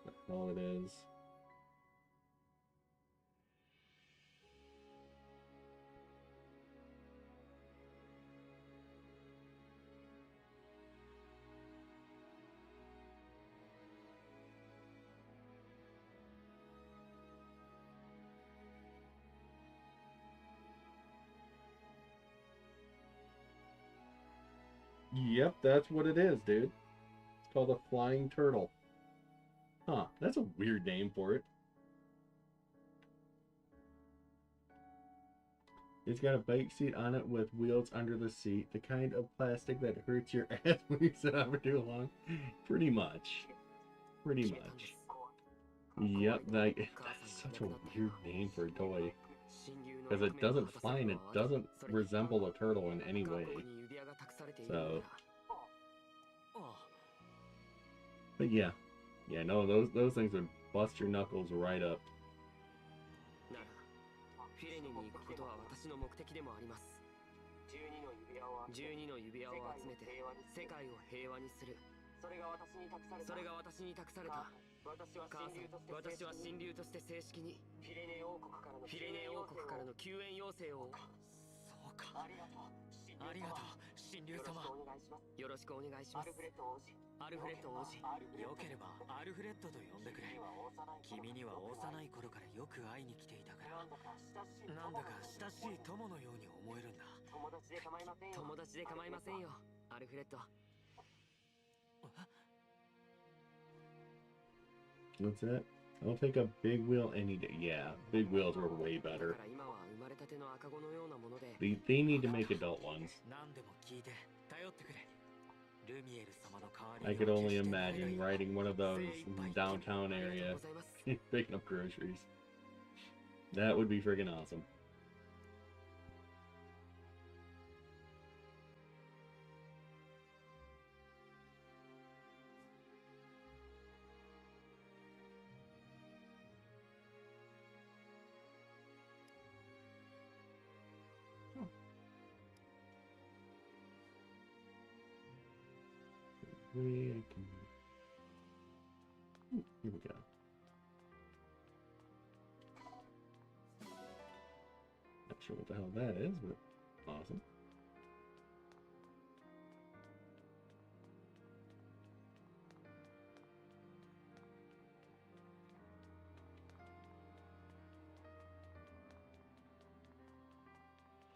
what the hell it is. Yep, that's what it is, dude. It's called a flying turtle. Huh, that's a weird name for it. It's got a bike seat on it with wheels under the seat. The kind of plastic that hurts your ass when you sit on for too long. Pretty much. Pretty much. Yep, that's such a weird name for a toy. Because it doesn't fly and it doesn't resemble a turtle in any way. So, but yeah, no, those things would bust your knuckles right up. ならフィレネに行くことは私の目的でもあります。12の指輪を集めて世界を平和にする。それが私に託された。私は神竜として正式にフィレネ王国からの救援要請を。そうか、ありがとう神竜様。よろしくお願いします。アルフレッド王子。よければアルフレッドと呼んでくれ。君には幼い頃からよく会いに来ていたから、なんだか親しい友のように思えるんだ。友達で構いませんよアルフレッド。 What's that? I'll take a big wheel any day. Yeah, big wheels are way better. They need to make adult ones. I could only imagine riding one of those in the downtown area, picking up groceries. That would be friggin' awesome. Here we go. Not sure what the hell that is, but awesome.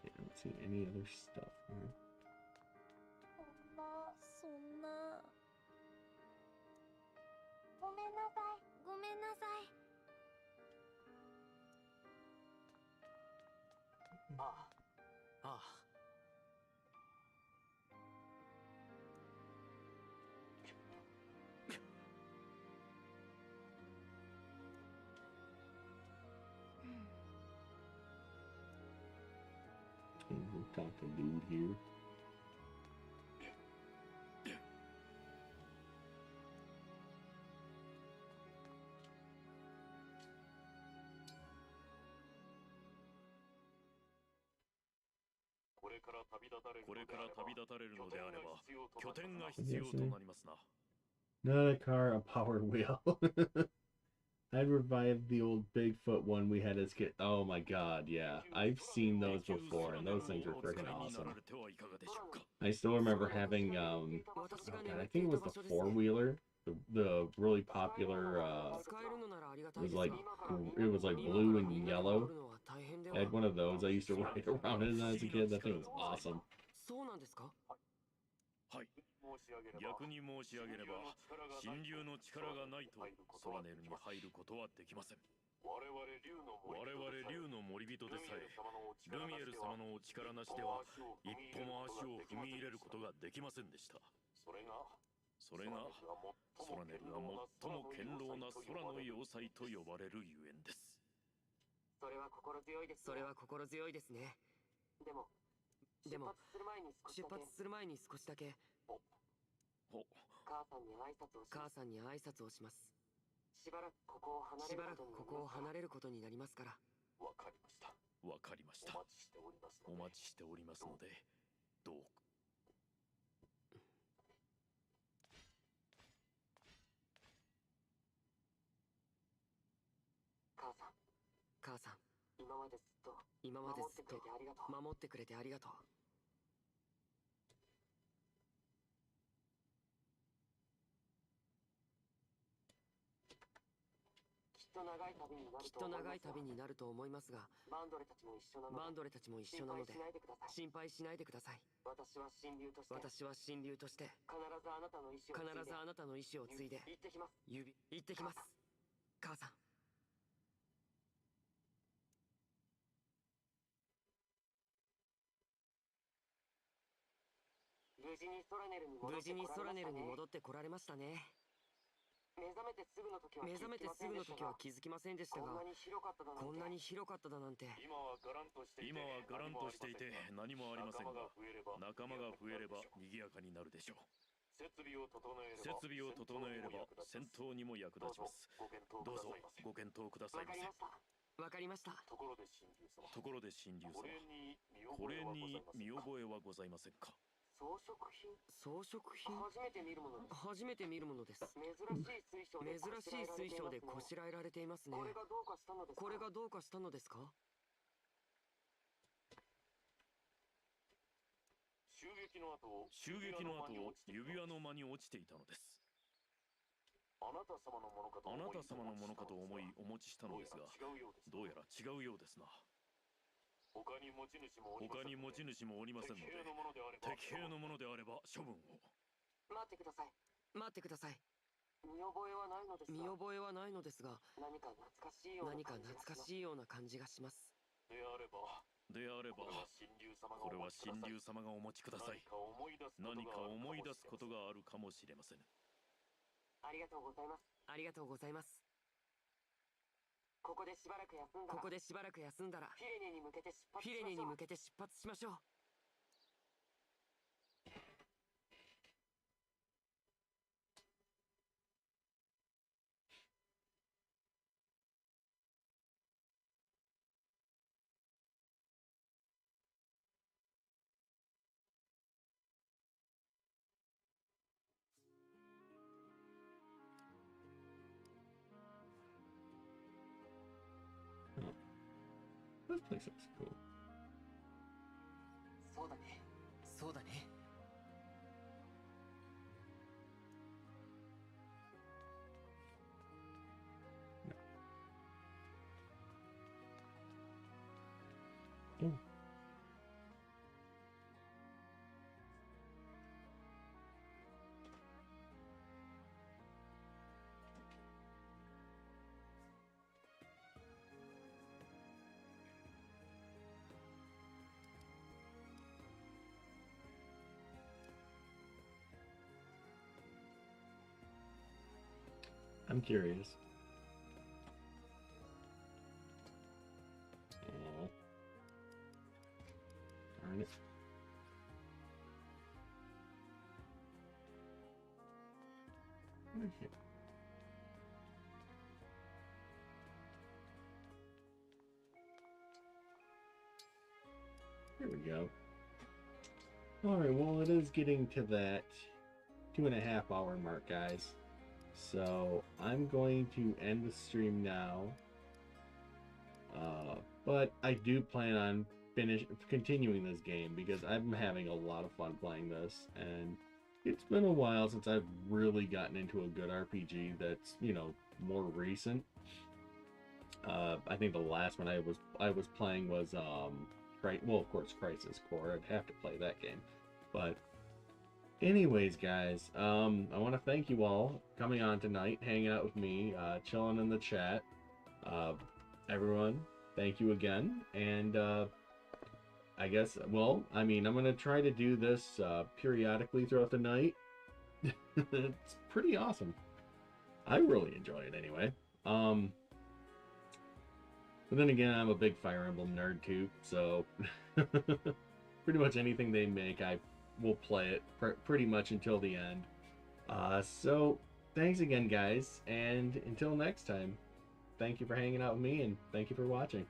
Okay, I don't see any other stuff here. そんなごめんなさい。ああ。We'll talk to dude here. Not a car, a powered wheel. I'd revive the old Bigfoot one we had as kids. Oh my god, yeah. I've seen those before, and those things are freaking awesome. I still remember having, oh god, I think it was the four-wheeler. The really popular, it was like blue and yellow. I had one of those. I used to ride around it as a kid. That thing was awesome. 逆に申し上げれば、神竜の力がないとソラネルに入ることはできません。我々竜の森人でさえ、ルミエル様のお力なしでは一歩も足を踏み入れることができませんでした。それがソラネルが最も堅牢な空の要塞と呼ばれるゆえんです。それは心強いですね。でも出発する前に少しだけ母さんに挨拶をします。しばらくここを離れることになりますから。わかりました。お待ちしておりますので、どうか。母さん、今までずっと守ってくれてありがとう。きっと長い旅になると思いますが、バンドレたちも一緒なので心配しないでください。私は神竜として必ずあなたの意志を継いで行ってきます。母さん。無事にソラネルに戻ってこられましたね。目覚めてすぐの時は気づきませんでしたが、こんなに広かっただなんて。今はガランとしていて何もありませんが、仲間が増えれば賑やかになるでしょう。設備を整えれば戦闘にも役立ちます。どうぞご検討くださいませ。わかりました。ところで神竜様、これに見覚えはございませんか？装飾品初めて見るものです。珍しい水晶でこしらえられていますね。これがどうかしたのですか？襲撃の後指輪の間に落ちていたのです。あなた様のものかと思いお持ちしたのですが、どうやら違うようですな。他に持ち主もおりませんので、敵兵のものであれば処分を。待ってください。見覚えはないのですが、何か懐かしいような感じがします。であればこれは神竜様がお持ちください。何か思い出すことがあるかもしれません。ありがとうございます。ここでしばらく休んだらフィレネに向けて出発しましょう。This place looks cool. そうだね。Oh. I'm curious. Oh. Darn it. Okay. Here we go. Alright, well, it is getting to that 2.5 hour mark, guys. So I'm going to end the stream now. But I do plan on continuing this game because I'm having a lot of fun playing this, and it's been a while since I've really gotten into a good RPG that's, you know, more recent. I think the last one I was playing was well, of course, Crisis Core. I'd have to play that game. But anyways, guys, I want to thank you all coming on tonight, hanging out with me, chilling in the chat. Everyone, thank you again. And I guess, well, I mean, I'm going to try to do this periodically throughout the night. It's pretty awesome. I really enjoy it anyway. But then again, I'm a big Fire Emblem nerd too, so pretty much anything they make, I will play it pretty much until the end. So thanks again, guys, and until next time, thank you for hanging out with me, and thank you for watching.